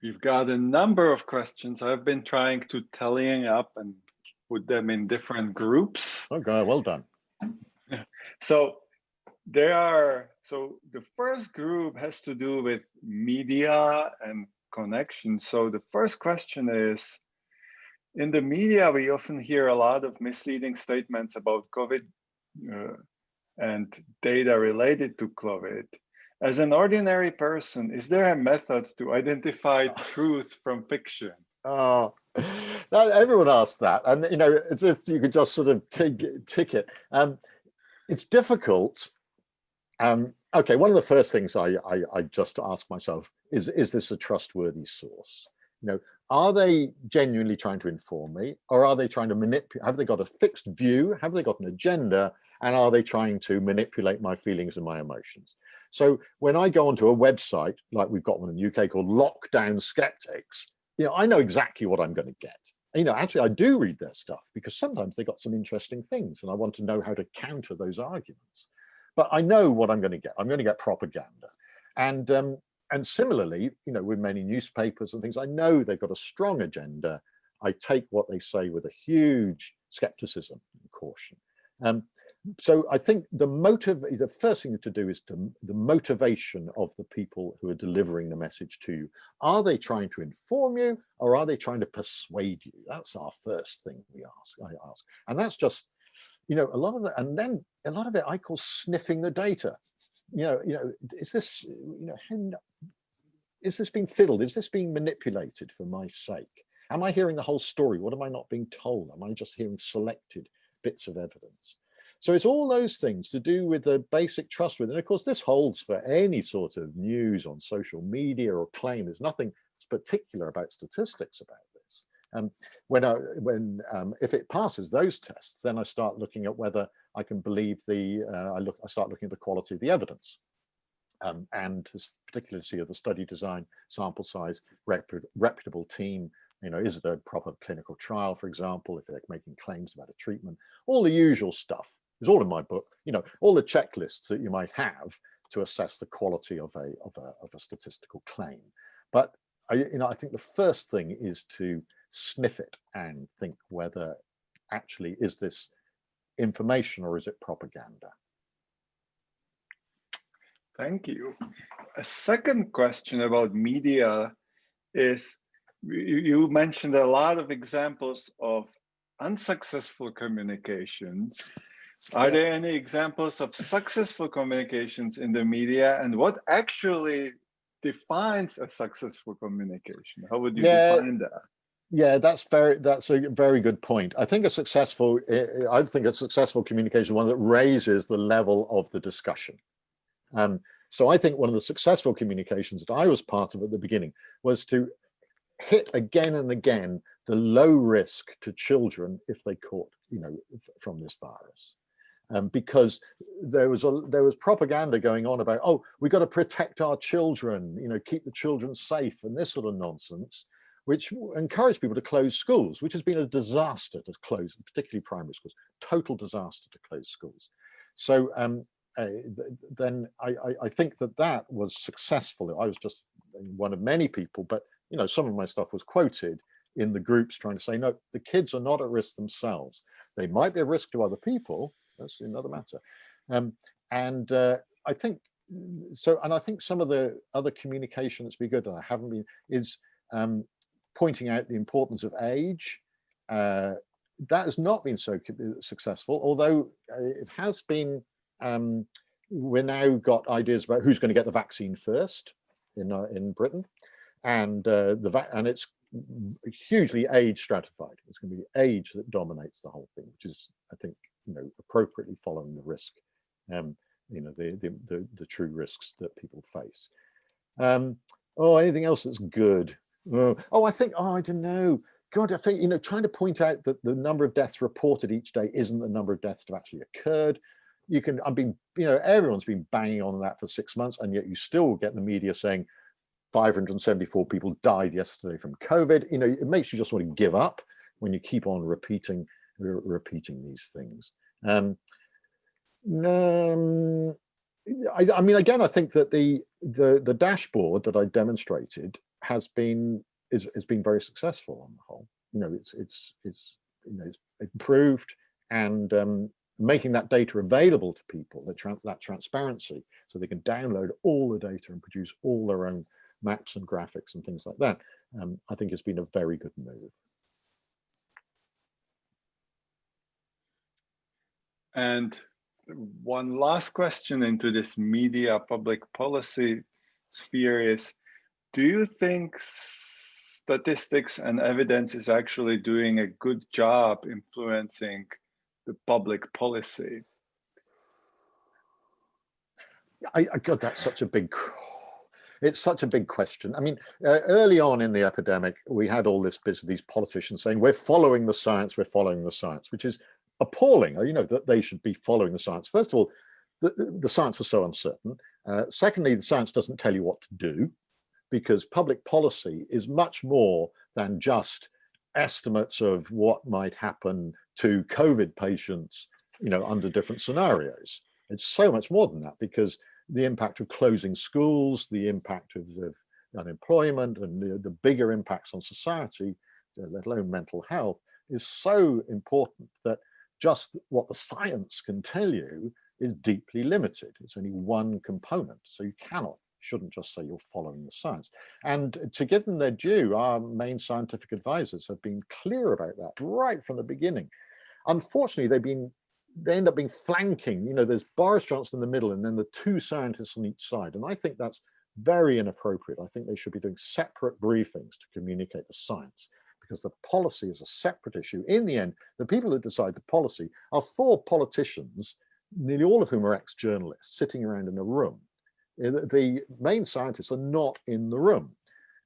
We've got a number of questions. I've been trying to tallying up and put them in different groups. Okay, well done. So the first group has to do with media and connection. So the first question is, in the media, we often hear a lot of misleading statements about COVID and data related to COVID. As an ordinary person, is there a method to identify truth from fiction? Oh, everyone asks that, and you know, as if you could just sort of tick it. It's difficult. Okay, one of the first things I just ask myself is this a trustworthy source? You know, are they genuinely trying to inform me, or are they trying to manipulate? Have they got a fixed view? Have they got an agenda? And are they trying to manipulate my feelings and my emotions? So when I go onto a website, like we've got one in the UK called Lockdown Skeptics, I know exactly what I'm going to get. Actually, I do read their stuff because sometimes they got some interesting things and I want to know how to counter those arguments. But I know what I'm going to get. I'm going to get propaganda. And similarly, with many newspapers and things, I know they've got a strong agenda. I take what they say with a huge skepticism and caution. So I think the first thing to do is the motivation of the people who are delivering the message to you. Are they trying to inform you or are they trying to persuade you? That's our first thing I ask. And that's just, a lot of it. And then a lot of it I call sniffing the data. Is this, is this being fiddled? Is this being manipulated for my sake? Am I hearing the whole story? What am I not being told? Am I just hearing selected bits of evidence? So it's all those things to do with the basic trust with. And of course, this holds for any sort of news on social media or claim. There's nothing particular about statistics about this. If it passes those tests, then I start looking at whether I can believe I start looking at the quality of the evidence. And particularly of the study design, sample size, reputable team. Is it a proper clinical trial, for example, if they're making claims about a treatment? All the usual stuff is all in my book. All the checklists that you might have to assess the quality of a statistical claim. But I think the first thing is to sniff it and think whether actually is this information or is it propaganda? Thank you. A second question about media is, you mentioned a lot of examples of unsuccessful communications. Are there any examples of successful communications in the media, and what actually defines a successful communication? How would you define that? Yeah, that's a very good point. I think a successful communication is one that raises the level of the discussion. So I think one of the successful communications that I was part of at the beginning was to hit again and again the low risk to children if they caught, from this virus, because there was propaganda going on about, oh, we've got to protect our children, keep the children safe, and this sort of nonsense, which encouraged people to close schools, which has been a disaster to close, particularly primary schools, total disaster to close schools. So then I think that was successful. I was just one of many people, but some of my stuff was quoted in the groups trying to say, no, the kids are not at risk themselves. They might be a risk to other people. That's another matter. I think so. And I think some of the other communication that's been good, and I haven't been, is pointing out the importance of age. That has not been so successful, although it has been. We've now got ideas about who's going to get the vaccine first in Britain, and it's hugely age stratified. It's going to be age that dominates the whole thing, which is, I think, appropriately following the risk, the true risks that people face. Anything else that's good? I don't know. God, I think, trying to point out that the number of deaths reported each day isn't the number of deaths that actually occurred. Everyone's been banging on that for 6 months, and yet you still get the media saying 574 people died yesterday from COVID. It makes you just want to give up when you keep on repeating these things. I think that the dashboard that I demonstrated has been very successful on the whole. It's improved, and making that data available to people, that transparency, so they can download all the data and produce all their own maps and graphics and things like that, I think has been a very good move. And one last question into this media public policy sphere is, do you think statistics and evidence is actually doing a good job influencing the public policy? God, that's such a big. It's such a big question. I mean, early on in the epidemic, we had all this business, these politicians saying, we're following the science, which is appalling, that they should be following the science. First of all, the science was so uncertain. Secondly, the science doesn't tell you what to do, because public policy is much more than just estimates of what might happen to COVID patients, under different scenarios. It's so much more than that, because the impact of closing schools, the impact of unemployment, and the bigger impacts on society, let alone mental health, is so important that just what the science can tell you is deeply limited. It's only one component, so you shouldn't just say you're following the science. And to give them their due, our main scientific advisors have been clear about that right from the beginning. Unfortunately, they end up being flanking. There's Boris Johnson in the middle, and then the two scientists on each side. And I think that's very inappropriate. I think they should be doing separate briefings to communicate the science, because the policy is a separate issue. In the end, the people that decide the policy are four politicians, nearly all of whom are ex-journalists, sitting around in a room. The main scientists are not in the room.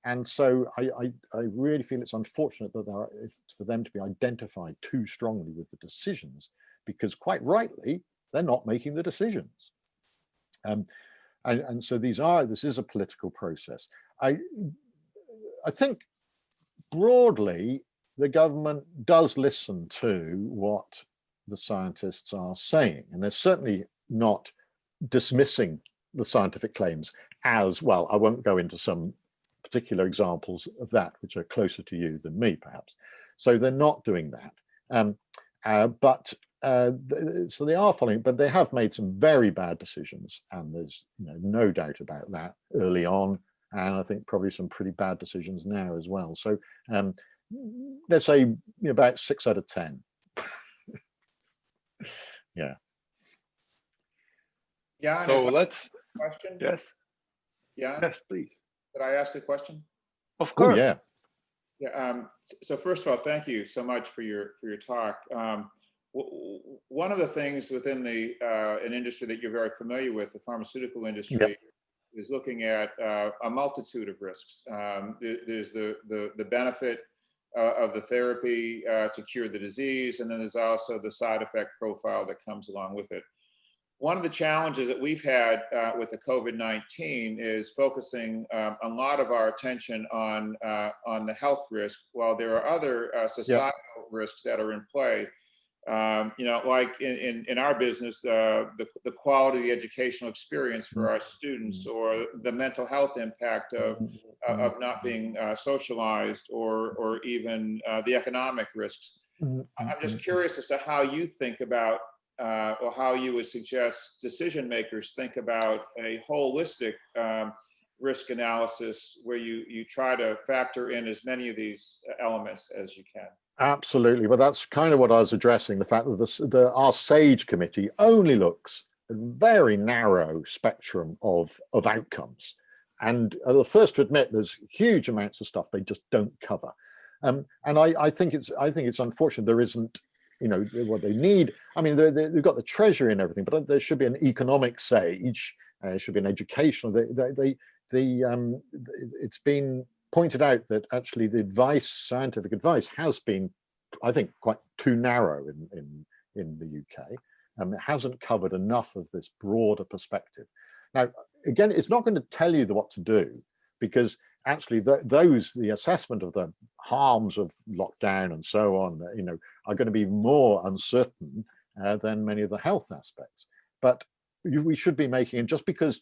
And so I really feel it's unfortunate that for them to be identified too strongly with the decisions, because quite rightly, they're not making the decisions. And so this is a political process. I think broadly, the government does listen to what the scientists are saying, and they're certainly not dismissing the scientific claims as, well, I won't go into some particular examples of that, which are closer to you than me, perhaps. So they're not doing that. So they are following, but they have made some very bad decisions, and there's no doubt about that early on, and I think probably some pretty bad decisions now as well. So let's say about 6 out of 10. Yeah. Yeah. So let's. Question. Yes. Yeah. Yes, please. Could I ask a question? Of course. Oh, yeah. Yeah. So first of all, thank you so much for your talk. One of the things within an industry that you're very familiar with, the pharmaceutical industry, is looking at a multitude of risks. There's the benefit of the therapy to cure the disease, and then there's also the side effect profile that comes along with it. One of the challenges that we've had with the COVID-19 is focusing a lot of our attention on the health risk, while there are other societal risks that are in play. Like in our business, the quality of the educational experience for our students, or the mental health impact of not being socialized, or even the economic risks. I'm just curious as to how you think about, or how you would suggest decision makers think about a holistic risk analysis, where you try to factor in as many of these elements as you can. Absolutely. Well, that's kind of what I was addressing, the fact that our SAGE committee only looks at a very narrow spectrum of outcomes. And the first to admit there's huge amounts of stuff they just don't cover. And I think it's unfortunate there isn't, what they need. I mean, they've got the treasury and everything, but there should be an economic SAGE. There should be an educational. It's been pointed out that actually the scientific advice has been, I think, quite too narrow in the UK. It hasn't covered enough of this broader perspective. Now, again, it's not going to tell you what to do, because actually the assessment of the harms of lockdown and so on, are going to be more uncertain than many of the health aspects. But we should be making, and just because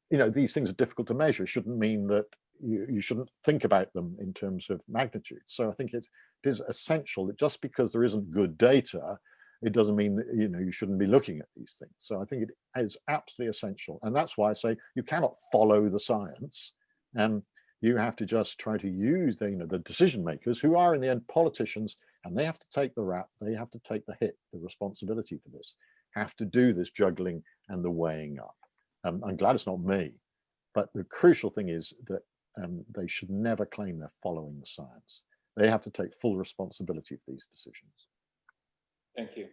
these things are difficult to measure, shouldn't mean that you shouldn't think about them in terms of magnitude. So I think it is essential that just because there isn't good data, it doesn't mean that you shouldn't be looking at these things. So I think it is absolutely essential, and that's why I say you cannot follow the science, and you have to just try to use the decision makers, who are in the end politicians, and they have to take the rap, they have to take the hit, the responsibility for this, have to do this juggling and the weighing up. I'm glad it's not me, but the crucial thing is that they should never claim they're following the science. They have to take full responsibility for these decisions. Thank you.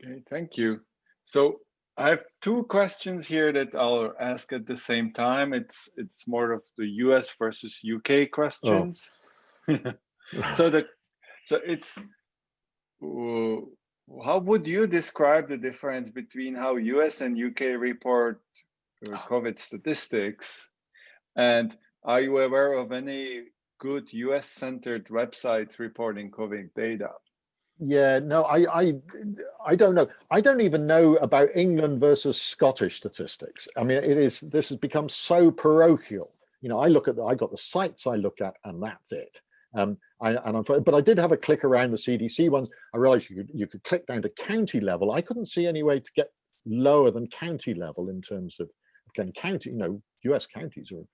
Okay, thank you. So I have two questions here that I'll ask at the same time. It's more of the US versus UK questions. Oh. So it's, how would you describe the difference between how US and UK report COVID statistics, and Are you aware of any good US-centered websites reporting COVID data? Yeah, no, I don't know. I don't even know about England versus Scottish statistics. I mean, this has become so parochial. You know, I got the sites I look at, and that's it. But I did have a click around the CDC ones. I realized you could click down to county level. I couldn't see any way to get lower than county level in terms of getting county. You know, US counties are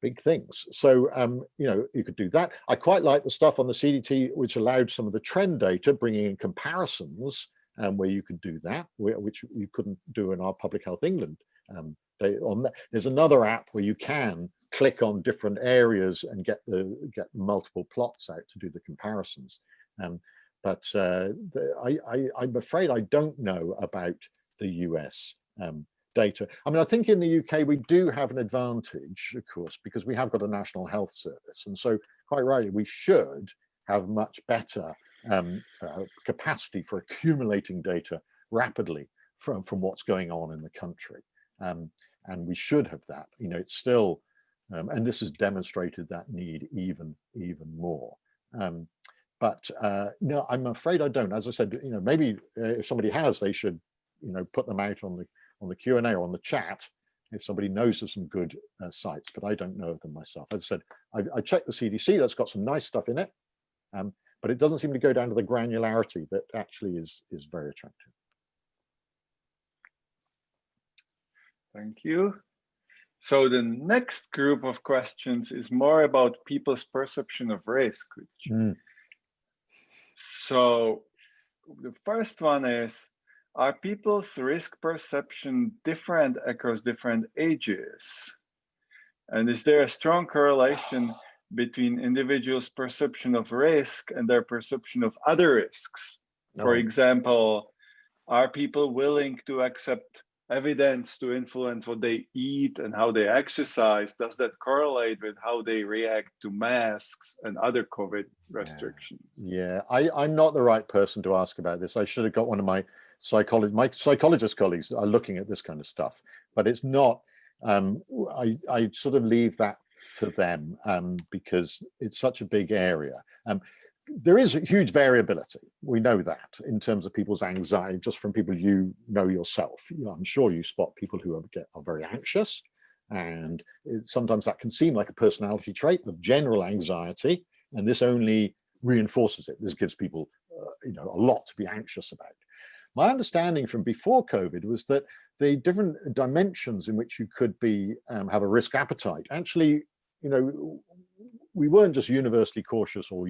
big things. So, you know, you could do that. I quite like the stuff on the CDT, which allowed some of the trend data, bringing in comparisons, where you could do that, which you couldn't do in our Public Health England. There's another app where you can click on different areas and get multiple plots out to do the comparisons. I'm afraid I don't know about the US data. I mean, I think in the UK we do have an advantage, of course, because we have got a National Health Service, and so quite rightly we should have much better capacity for accumulating data rapidly from what's going on in the country, and we should have that. You know, it's still, and this has demonstrated that need even more. No, I'm afraid I don't. As I said, you know, maybe if somebody has, they should, you know, put them out on the Q&A or on the chat if somebody knows of some good sites, but I don't know of them myself. As I said, I checked the CDC, that's got some nice stuff in it, but it doesn't seem to go down to the granularity that actually is very attractive. Thank you. So the next group of questions is more about people's perception of risk. So the first one is, are people's risk perception different across different ages? And is there a strong correlation between individuals' perception of risk and their perception of other risks? No. For example, are people willing to accept evidence to influence what they eat and how they exercise? Does that correlate with how they react to masks and other COVID restrictions? Yeah, I'm not the right person to ask about this. I should have got one of my psychologist colleagues are looking at this kind of stuff, but it's not, I sort of leave that to them because it's such a big area. There is huge variability. We know that in terms of people's anxiety, just from people you know yourself. You know, I'm sure you spot people who are very anxious, and sometimes that can seem like a personality trait of general anxiety, and this only reinforces it. This gives people you know, a lot to be anxious about. My understanding from before COVID was that the different dimensions in which you could be have a risk appetite, actually, you know, we weren't just universally cautious or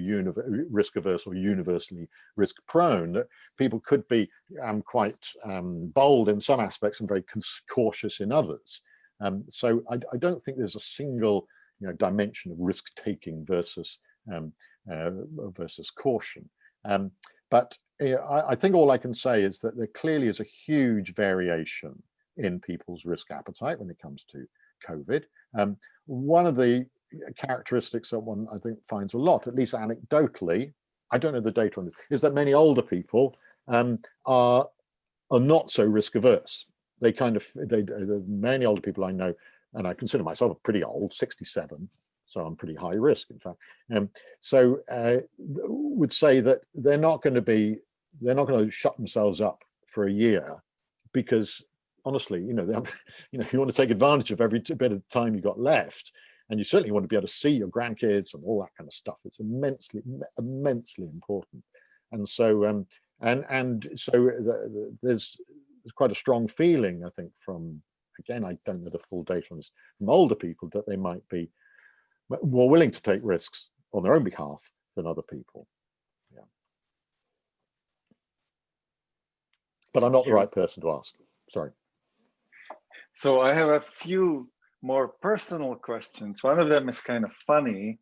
risk averse or universally risk prone, that people could be quite bold in some aspects and very cautious in others. So I don't think there's a single, you know, dimension of risk taking versus caution. But I think all I can say is that there clearly is a huge variation in people's risk appetite when it comes to COVID. One of the characteristics that one, I think, finds a lot, at least anecdotally, I don't know the data on this, is that many older people are not so risk averse. They kind of, many older people I know, and I consider myself pretty old, 67, so I'm pretty high risk, in fact. Would say that they're not going to shut themselves up for a year, because honestly, you know, you want to take advantage of every bit of time you got left, and you certainly want to be able to see your grandkids and all that kind of stuff. It's immensely important, and so there's quite a strong feeling, I think, from, again, I don't know the full data on this, from older people, that they might be more willing to take risks on their own behalf than other people. Yeah. But I'm not the right person to ask. Sorry. So I have a few more personal questions. One of them is kind of funny.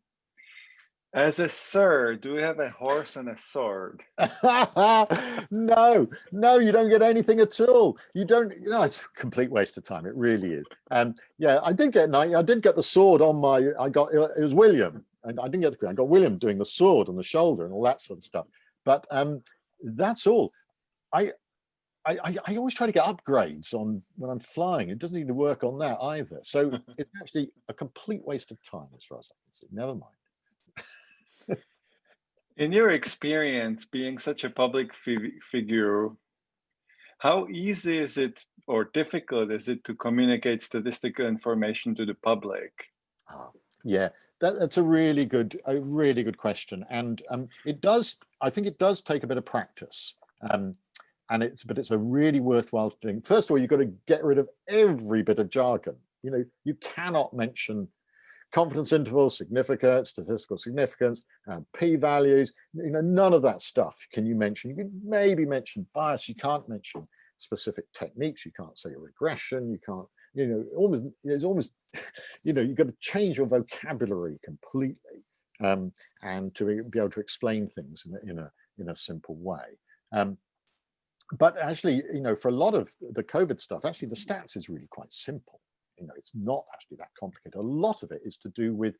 As a sir, do you have a horse and a sword? No, you don't get anything at all. You don't, you know, it's a complete waste of time. It really is. Yeah, I did get the sword on my, it was William, and I didn't get the, I got William doing the sword on the shoulder and all that sort of stuff. But that's all. I always try to get upgrades on when I'm flying. It doesn't even work on that either. So it's actually a complete waste of time as far as I can see. Never mind. In your experience, being such a public figure, how easy is it or difficult is it to communicate statistical information to the public? Yeah, that's a really good question, and I think it does take a bit of practice, but it's a really worthwhile thing. First of all, you've got to get rid of every bit of jargon. You cannot mention confidence intervals, significance, statistical significance, p-values, none of that stuff can you mention. You can maybe mention bias, you can't mention specific techniques, you can't say regression, you can't, there's almost, you've got to change your vocabulary completely, and to be able to explain things in a simple way. But actually, for a lot of the COVID stuff, actually the stats is really quite simple. It's not actually that complicated. A lot of it is to do with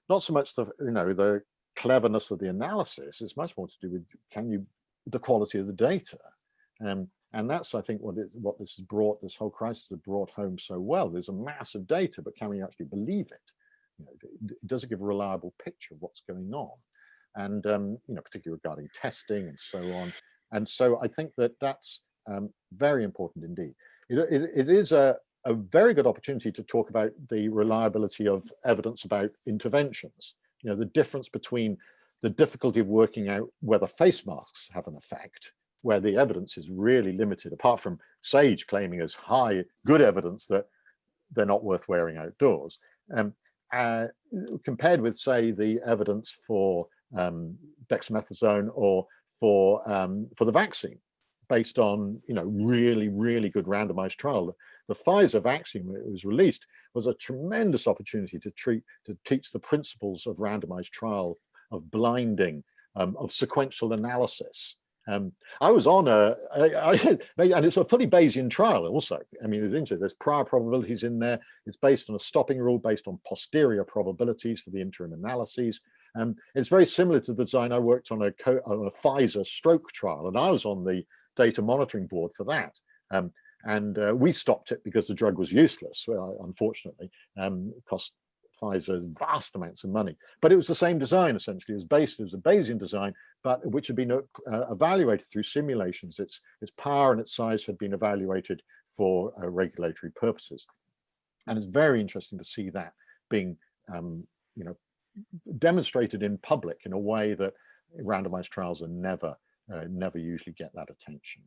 not so much the cleverness of the analysis. It's much more to do with the quality of the data, and that's, I think, what this whole crisis has brought home so well. There's a mass of data, but can we actually believe it? Does it give a reliable picture of what's going on? And particularly regarding testing and so on. And so I think that's very important indeed. It is a very good opportunity to talk about the reliability of evidence about interventions. The difference between the difficulty of working out whether face masks have an effect, where the evidence is really limited, apart from SAGE claiming as good evidence that they're not worth wearing outdoors, compared with, say, the evidence for dexamethasone or for the vaccine, based on really, really good randomized trial. The Pfizer vaccine, when it was released, was a tremendous opportunity to teach the principles of randomized trial, of blinding, of sequential analysis. I was on and it's a fully Bayesian trial also. I mean, there's prior probabilities in there. It's based on a stopping rule based on posterior probabilities for the interim analyses. It's very similar to the design. I worked on a Pfizer stroke trial, and I was on the data monitoring board for that. And we stopped it because the drug was useless, unfortunately. It cost Pfizer vast amounts of money. But it was the same design, essentially. It was a Bayesian design, but which had been evaluated through simulations. Its power and its size had been evaluated for regulatory purposes. And it's very interesting to see that being demonstrated in public in a way that randomized trials are never usually get that attention.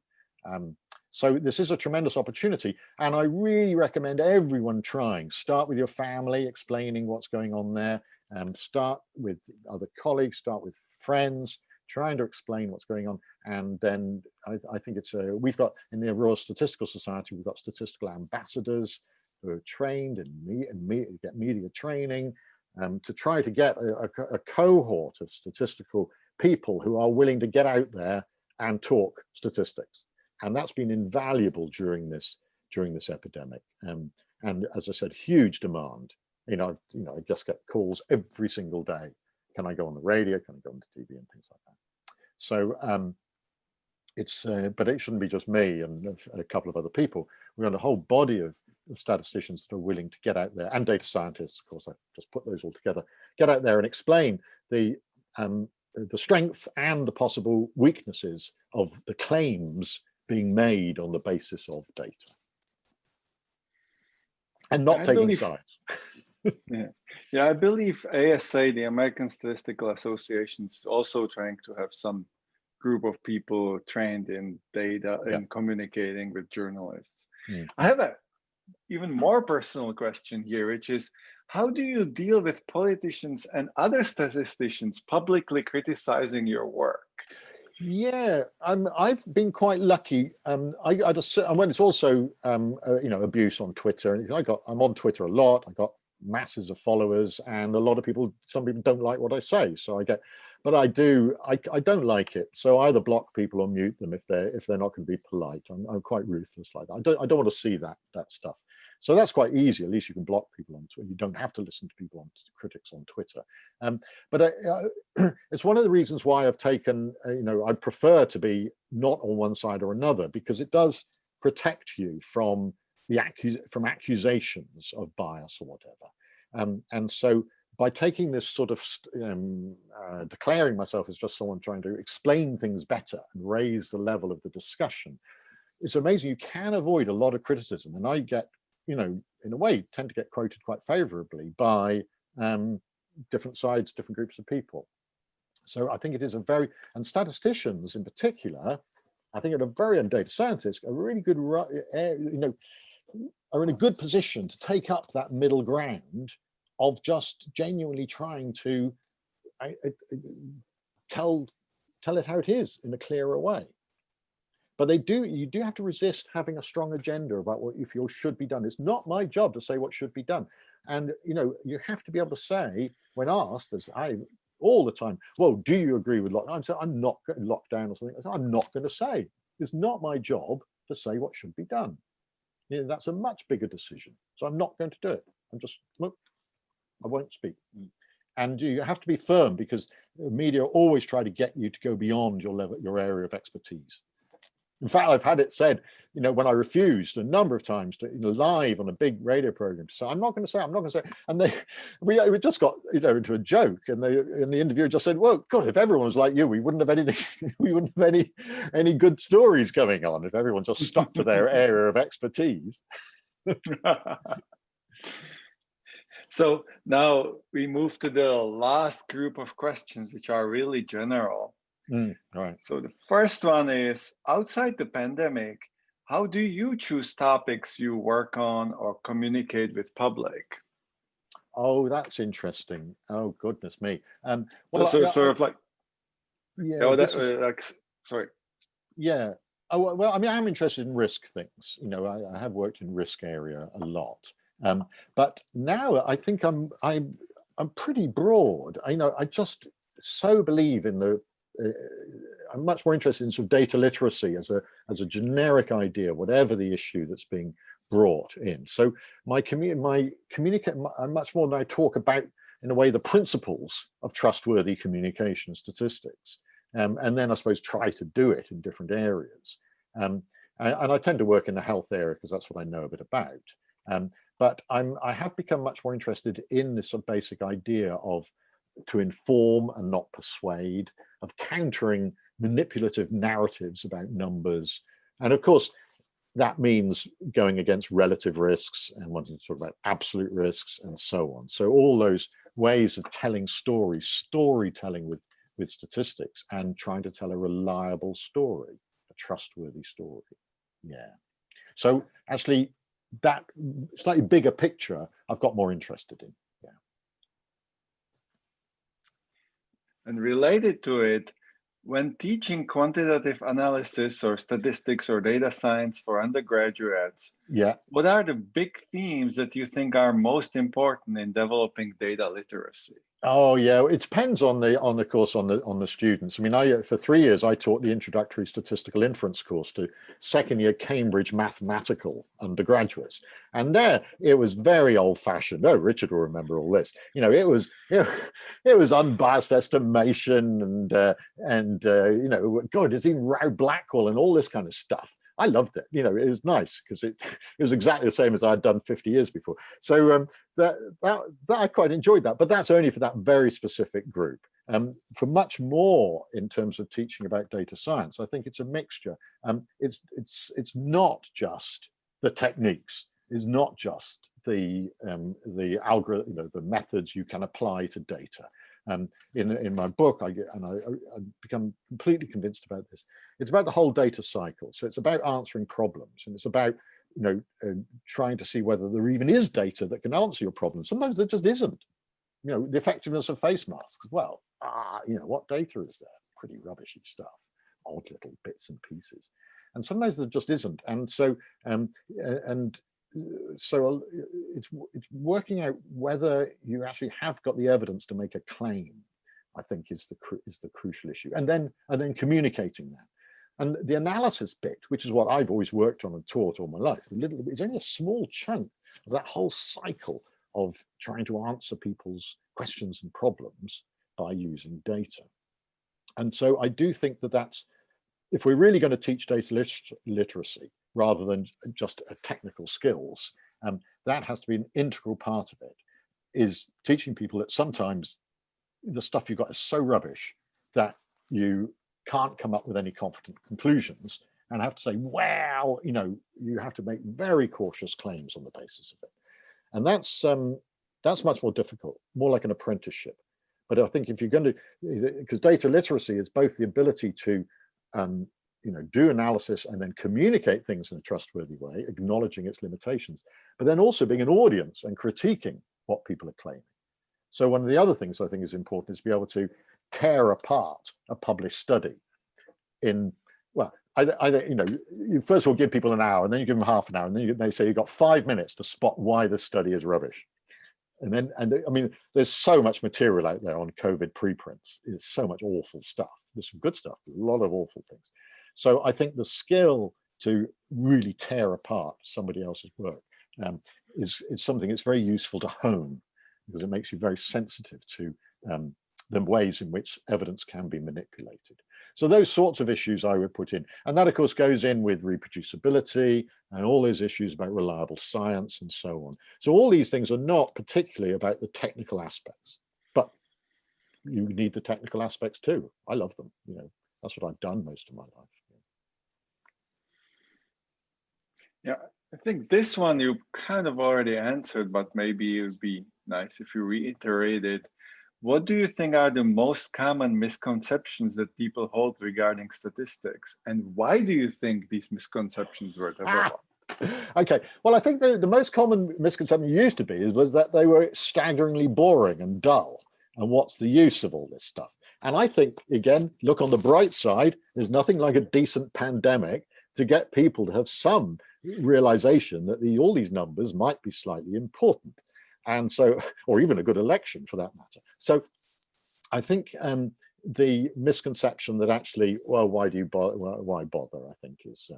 So this is a tremendous opportunity, and I really recommend everyone trying. Start with your family, explaining what's going on there, start with other colleagues, start with friends, trying to explain what's going on. And then I think we've got, in the Royal Statistical Society, we've got statistical ambassadors who are trained and get media training, to try to get a cohort of statistical people who are willing to get out there and talk statistics. And that's been invaluable during this epidemic. And as I said, huge demand. I just get calls every single day. Can I go on the radio? Can I go on the TV and things like that? So but it shouldn't be just me and a couple of other people. We've got a whole body of statisticians that are willing to get out there, and data scientists, of course. I just put those all together. Get out there and explain the strengths and the possible weaknesses of the claims being made on the basis of data, and not taking sides. Yeah, I believe ASA, the American Statistical Association, is also trying to have some group of people trained in data and communicating with journalists. I have a even more personal question here, which is, how do you deal with politicians and other statisticians publicly criticizing your work? Yeah, I've been quite lucky. When it's also abuse on Twitter, and I'm on Twitter a lot. I got masses of followers, and some people don't like what I say, so but I don't like it. So I either block people or mute them if they're not going to be polite. I'm quite ruthless like that. I don't want to see that stuff. So that's quite easy. At least you can block people on Twitter. You don't have to listen to people on critics on Twitter. But it's one of the reasons why I've taken, I prefer to be not on one side or another, because it does protect you from from accusations of bias or whatever. And so by taking this sort of declaring myself as just someone trying to explain things better and raise the level of the discussion, it's amazing. You can avoid a lot of criticism. And I get, in a way, tend to get quoted quite favorably by different sides, different groups of people. So I think it is and statisticians in particular, I think and data scientists are really good, are in a good position to take up that middle ground of just genuinely trying to tell it how it is in a clearer way. But you do have to resist having a strong agenda about what you feel should be done. It's not my job to say what should be done. And you have to be able to say, when asked, as I all the time, well, do you agree with lockdown? So I'm not going to lockdown or something. I'm not going to say. It's not my job to say what should be done. That's a much bigger decision. So I'm not going to do it. I won't speak. And you have to be firm, because the media always try to get you to go beyond your area of expertise. In fact, I've had it said, when I refused a number of times to live on a big radio program to say, I'm not going to say, and we just got into a joke, and the interviewer just said, well, God, if everyone was like you, we wouldn't have anything, we wouldn't have any good stories going on if everyone just stuck to their area of expertise. So now we move to the last group of questions, which are really general. Right. So the first one is, outside the pandemic, how do you choose topics you work on or communicate with public? Oh, that's interesting. Oh, goodness me. Sorry. Yeah. Oh, well, I mean, I'm interested in risk things. I have worked in risk area a lot. But now I think I'm pretty broad. I just so believe in I'm much more interested in sort of data literacy as a generic idea, whatever the issue that's being brought in. So I'm much more than I talk about, in a way, the principles of trustworthy communication statistics, and then I suppose try to do it in different areas. And I tend to work in the health area because that's what I know a bit about. But I have become much more interested in this sort of basic idea of to inform and not persuade, of countering manipulative narratives about numbers. And of course, that means going against relative risks and wanting to talk about absolute risks and so on. So all those ways of telling stories, storytelling with statistics, and trying to tell a reliable story, a trustworthy story. Yeah. So actually, that slightly bigger picture, I've got more interested in. Yeah. And related to it, when teaching quantitative analysis or statistics or data science for undergraduates, what are the big themes that you think are most important in developing data literacy? Oh yeah, it depends on the students. I mean, for 3 years I taught the introductory statistical inference course to second-year Cambridge mathematical undergraduates, and there it was very old-fashioned. Oh, Richard will remember all this. It was unbiased estimation and God, it's even Rao Blackwell and all this kind of stuff. I loved it. It was nice because it was exactly the same as I'd done 50 years before. So that I quite enjoyed that, but that's only for that very specific group. For much more in terms of teaching about data science, I think it's a mixture. It's not just the techniques. It's not just the algorithm, the methods you can apply to data. In my book, I become completely convinced about this. It's about the whole data cycle. So it's about answering problems, and it's about trying to see whether there even is data that can answer your problems. Sometimes there just isn't. The effectiveness of face masks. Well, what data is there? Pretty rubbishy stuff, odd little bits and pieces, and sometimes there just isn't. And so so it's working out whether you actually have got the evidence to make a claim, I think, is the crucial issue, and then communicating that. And the analysis bit, which is what I've always worked on and taught all my life, it's only a small chunk. that whole cycle of trying to answer people's questions and problems by using data. And so I do think that that's, if we're really going to teach data literacy rather than just technical skills, that has to be an integral part of it, is teaching people that sometimes the stuff you've got is so rubbish that you can't come up with any confident conclusions and have to say, well, you know, you have to make very cautious claims on the basis of it. And that's much more difficult, more like an apprenticeship. But I think if you're going to, because data literacy is both the ability to, you know, do analysis and then communicate things in a trustworthy way, acknowledging its limitations, but then also being an audience and critiquing what people are claiming. So one of the other things I think is important is to be able to tear apart a published study in, well, you know, you first of all give people an hour, and then you give them half an hour, and then they say you've got 5 minutes to spot why the study is rubbish. And then, I mean, there's so much material out there on COVID preprints. There's so much awful stuff. There's some good stuff, but a lot of awful things. So I think the skill to really tear apart somebody else's work is something that's very useful to hone, because it makes you very sensitive to the ways in which evidence can be manipulated. So those sorts of issues I would put in. And that, of course, goes in with reproducibility and all those issues about reliable science and so on. So all these things are not particularly about the technical aspects, but you need the technical aspects too. I love them. You know, that's what I've done most of my life. Yeah, I think this one you kind of already answered, but maybe it would be nice if you reiterate it. What do you think are the most common misconceptions that people hold regarding statistics? And why do you think these misconceptions were developed? Okay, well, I think the most common misconception used to be was that they were staggeringly boring and dull. And what's the use of all this stuff? And I think, again, look on the bright side, there's nothing like a decent pandemic to get people to have some realization that all these numbers might be slightly important. And so, or even a good election for that matter. So I think the misconception that actually, well, why do you bother? Well, why bother? I think is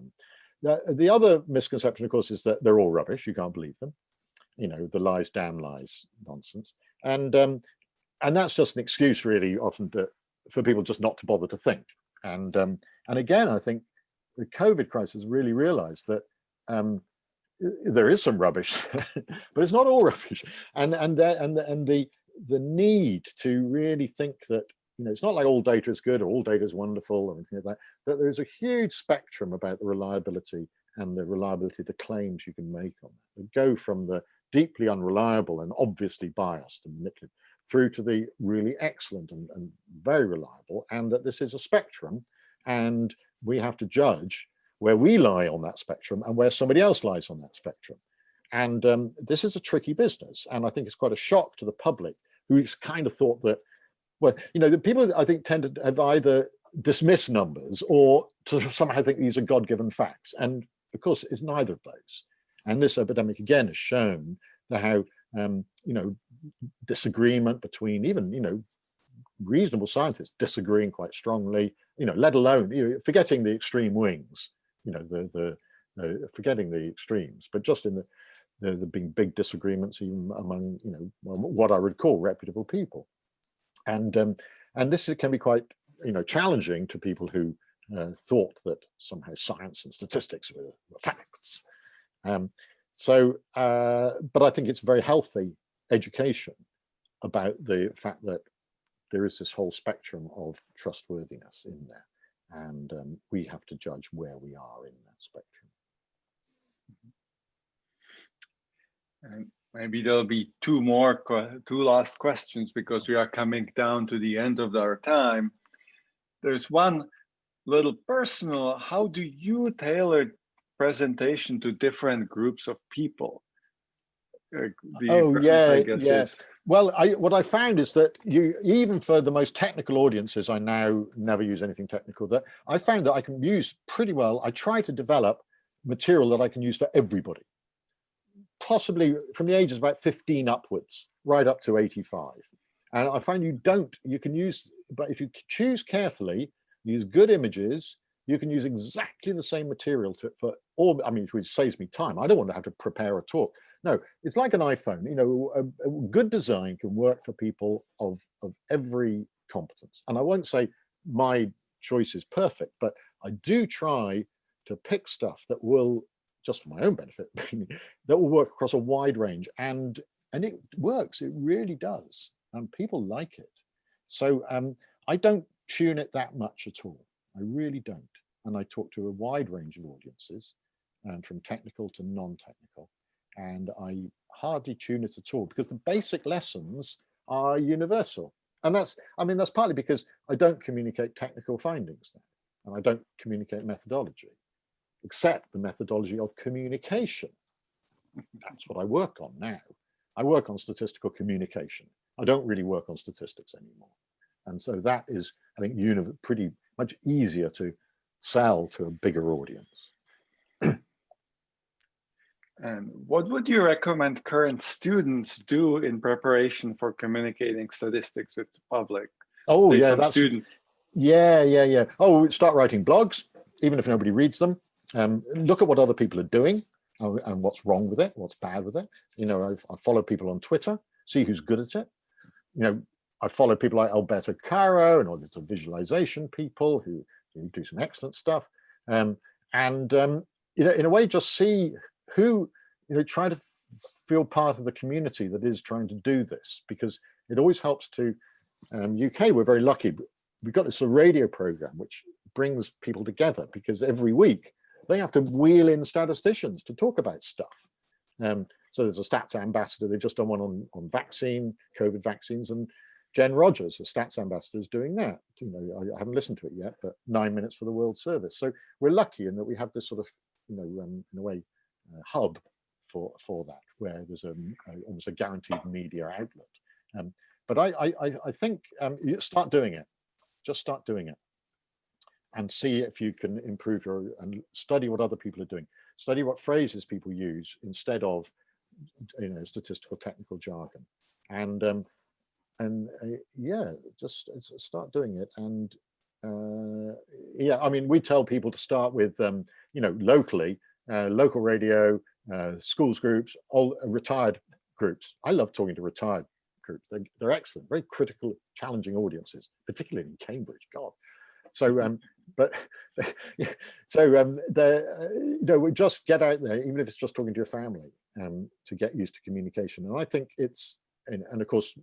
the other misconception, of course, is that they're all rubbish. You can't believe them. You know, the lies, damn lies, nonsense. And that's just an excuse, really, often for people just not to bother to think. And again, I think the COVID crisis really realized that there is some rubbish, but it's not all rubbish. And the need to really think that, you know, it's not like all data is good or all data is wonderful or anything like that, that there's a huge spectrum about the reliability and the reliability of the claims you can make on that. They go from the deeply unreliable and obviously biased and manipulative through to the really excellent and very reliable, and that this is a spectrum, and we have to judge where we lie on that spectrum and where somebody else lies on that spectrum. And this is a tricky business. And I think it's quite a shock to the public, who's kind of thought that, well, you know, the people I think tend to have either dismissed numbers or to somehow think these are God-given facts. And of course, it's neither of those. And this epidemic, again, has shown how, you know, disagreement between even, you know, reasonable scientists disagreeing quite strongly, you know, let alone, you know, forgetting the extreme wings, you know, forgetting the extremes, but just in the being big disagreements even among, you know, what I would call reputable people. And this can be quite, you know, challenging to people who thought that somehow science and statistics were facts. But I think it's very healthy education about the fact that there is this whole spectrum of trustworthiness in there. And we have to judge where we are in that spectrum. And maybe there'll be two last questions, because we are coming down to the end of our time. There's one little personal: how do you tailor presentation to different groups of people? Well, what I found is that even for the most technical audiences, I now never use anything technical. That I found that I can use pretty well. I try to develop material that I can use for everybody, possibly from the ages about 15 upwards, right up to 85. And I find you can use, but if you choose carefully, use good images, you can use exactly the same material for all. I mean, which saves me time. I don't want to have to prepare a talk No, it's like an iPhone. You know, a good design can work for people of every competence. And I won't say my choice is perfect, but I do try to pick stuff that will, just for my own benefit, that will work across a wide range. And it works, it really does. And people like it. So I don't tune it that much at all. I really don't. And I talk to a wide range of audiences, from technical to non-technical. And I hardly tune it at all because the basic lessons are universal. And that's partly because I don't communicate technical findings now, and I don't communicate methodology, except the methodology of communication. That's what I work on now. I work on statistical communication. I don't really work on statistics anymore. And so that is, I think, pretty much easier to sell to a bigger audience. And what would you recommend current students do in preparation for communicating statistics with the public? Oh, yeah, that's student. Yeah. Oh, start writing blogs, even if nobody reads them. Look at what other people are doing and what's wrong with it, what's bad with it. You know, I follow people on Twitter, see who's good at it. You know, I follow people like Alberto Caro and all these visualization people who do some excellent stuff. You know, in a way, just see who, you know, try to feel part of the community that is trying to do this, because it always helps to, UK, we're very lucky. We've got this radio program which brings people together, because every week they have to wheel in statisticians to talk about stuff. So there's a stats ambassador. They've just done one on COVID vaccines, and Jen Rogers, the stats ambassador, is doing that. You know, I haven't listened to it yet, but 9 minutes for the World Service. So we're lucky in that we have this sort of, you know, in a way, hub for that, where there's almost a guaranteed media outlet. But I think you start doing it. Just start doing it, and see if you can improve and study what other people are doing. Study what phrases people use instead of, you know, statistical technical jargon, and yeah, just start doing it. And yeah, I mean, we tell people to start with, you know, locally, local radio, schools groups, all retired groups. I love talking to retired groups. They're excellent, very critical, challenging audiences, particularly in Cambridge. God. So, but so you know, we just get out there, even if it's just talking to your family, to get used to communication. And I think it's, and of course,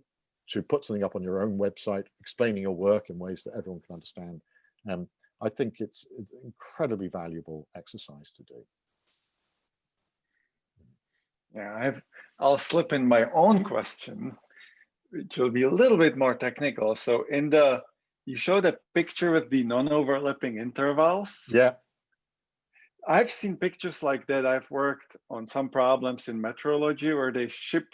to put something up on your own website, explaining your work in ways that everyone can understand. I think it's an incredibly valuable exercise to do. Yeah, I'll slip in my own question, which will be a little bit more technical. So you showed a picture with the non-overlapping intervals. Yeah. I've seen pictures like that. I've worked on some problems in meteorology where they ship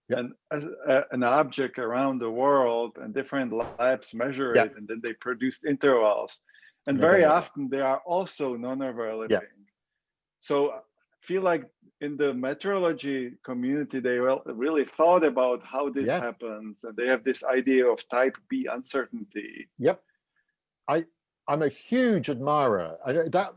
an object around the world, and different labs measure it, and then they produced intervals. And very often they are also non-overlapping. So I feel like in the meteorology community, they really thought about how this happens, and they have this idea of type B uncertainty. Yep. I'm a huge admirer.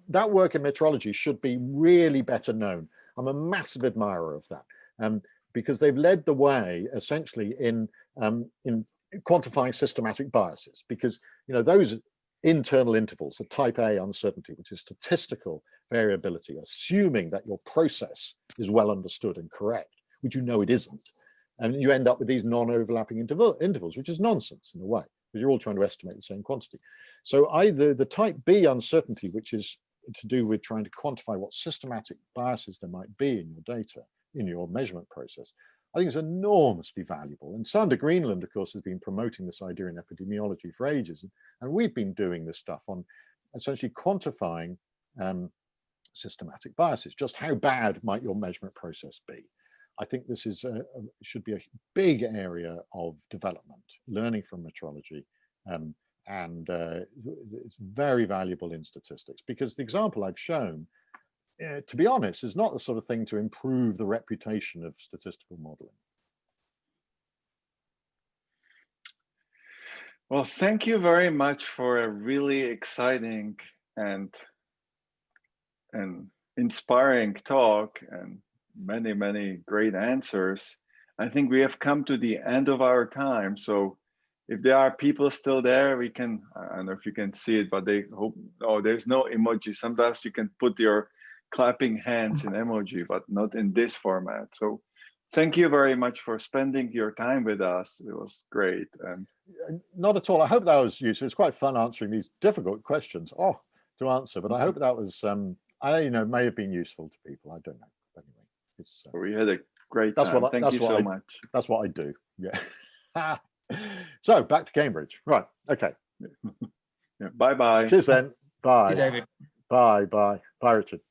That work in meteorology should be really better known. I'm a massive admirer of that, because they've led the way essentially in quantifying systematic biases, because, you know, those internal intervals, the type A uncertainty, which is statistical variability, assuming that your process is well understood and correct, which you know it isn't. And you end up with these non-overlapping intervals, which is nonsense in a way, because you're all trying to estimate the same quantity. So either the type B uncertainty, which is to do with trying to quantify what systematic biases there might be in your data, in your measurement process, I think is enormously valuable. And Sander Greenland, of course, has been promoting this idea in epidemiology for ages. And we've been doing this stuff on essentially quantifying systematic biases. Just how bad might your measurement process be? I think this is should be a big area of development, learning from metrology, and it's very valuable in statistics, because the example I've shown, to be honest, is not the sort of thing to improve the reputation of statistical modeling. Well, thank you very much for a really exciting and inspiring talk. And many, many great answers. I think we have come to the end of our time. So if there are people still there, we can, I don't know if you can see it, but they hope, oh, there's no emoji. Sometimes you can put your clapping hands in emoji, but not in this format. So thank you very much for spending your time with us. It was great. And not at all. I hope that was useful. It's quite fun answering these difficult questions to answer, but I hope that was, may have been useful to people. I don't know. Anyway, it's, we had a great time. Thank you so much. That's what I do. Yeah. So back to Cambridge. Right. Okay. Yeah, bye-bye. Cheers then. Bye. David. Bye. Bye. Bye, Richard.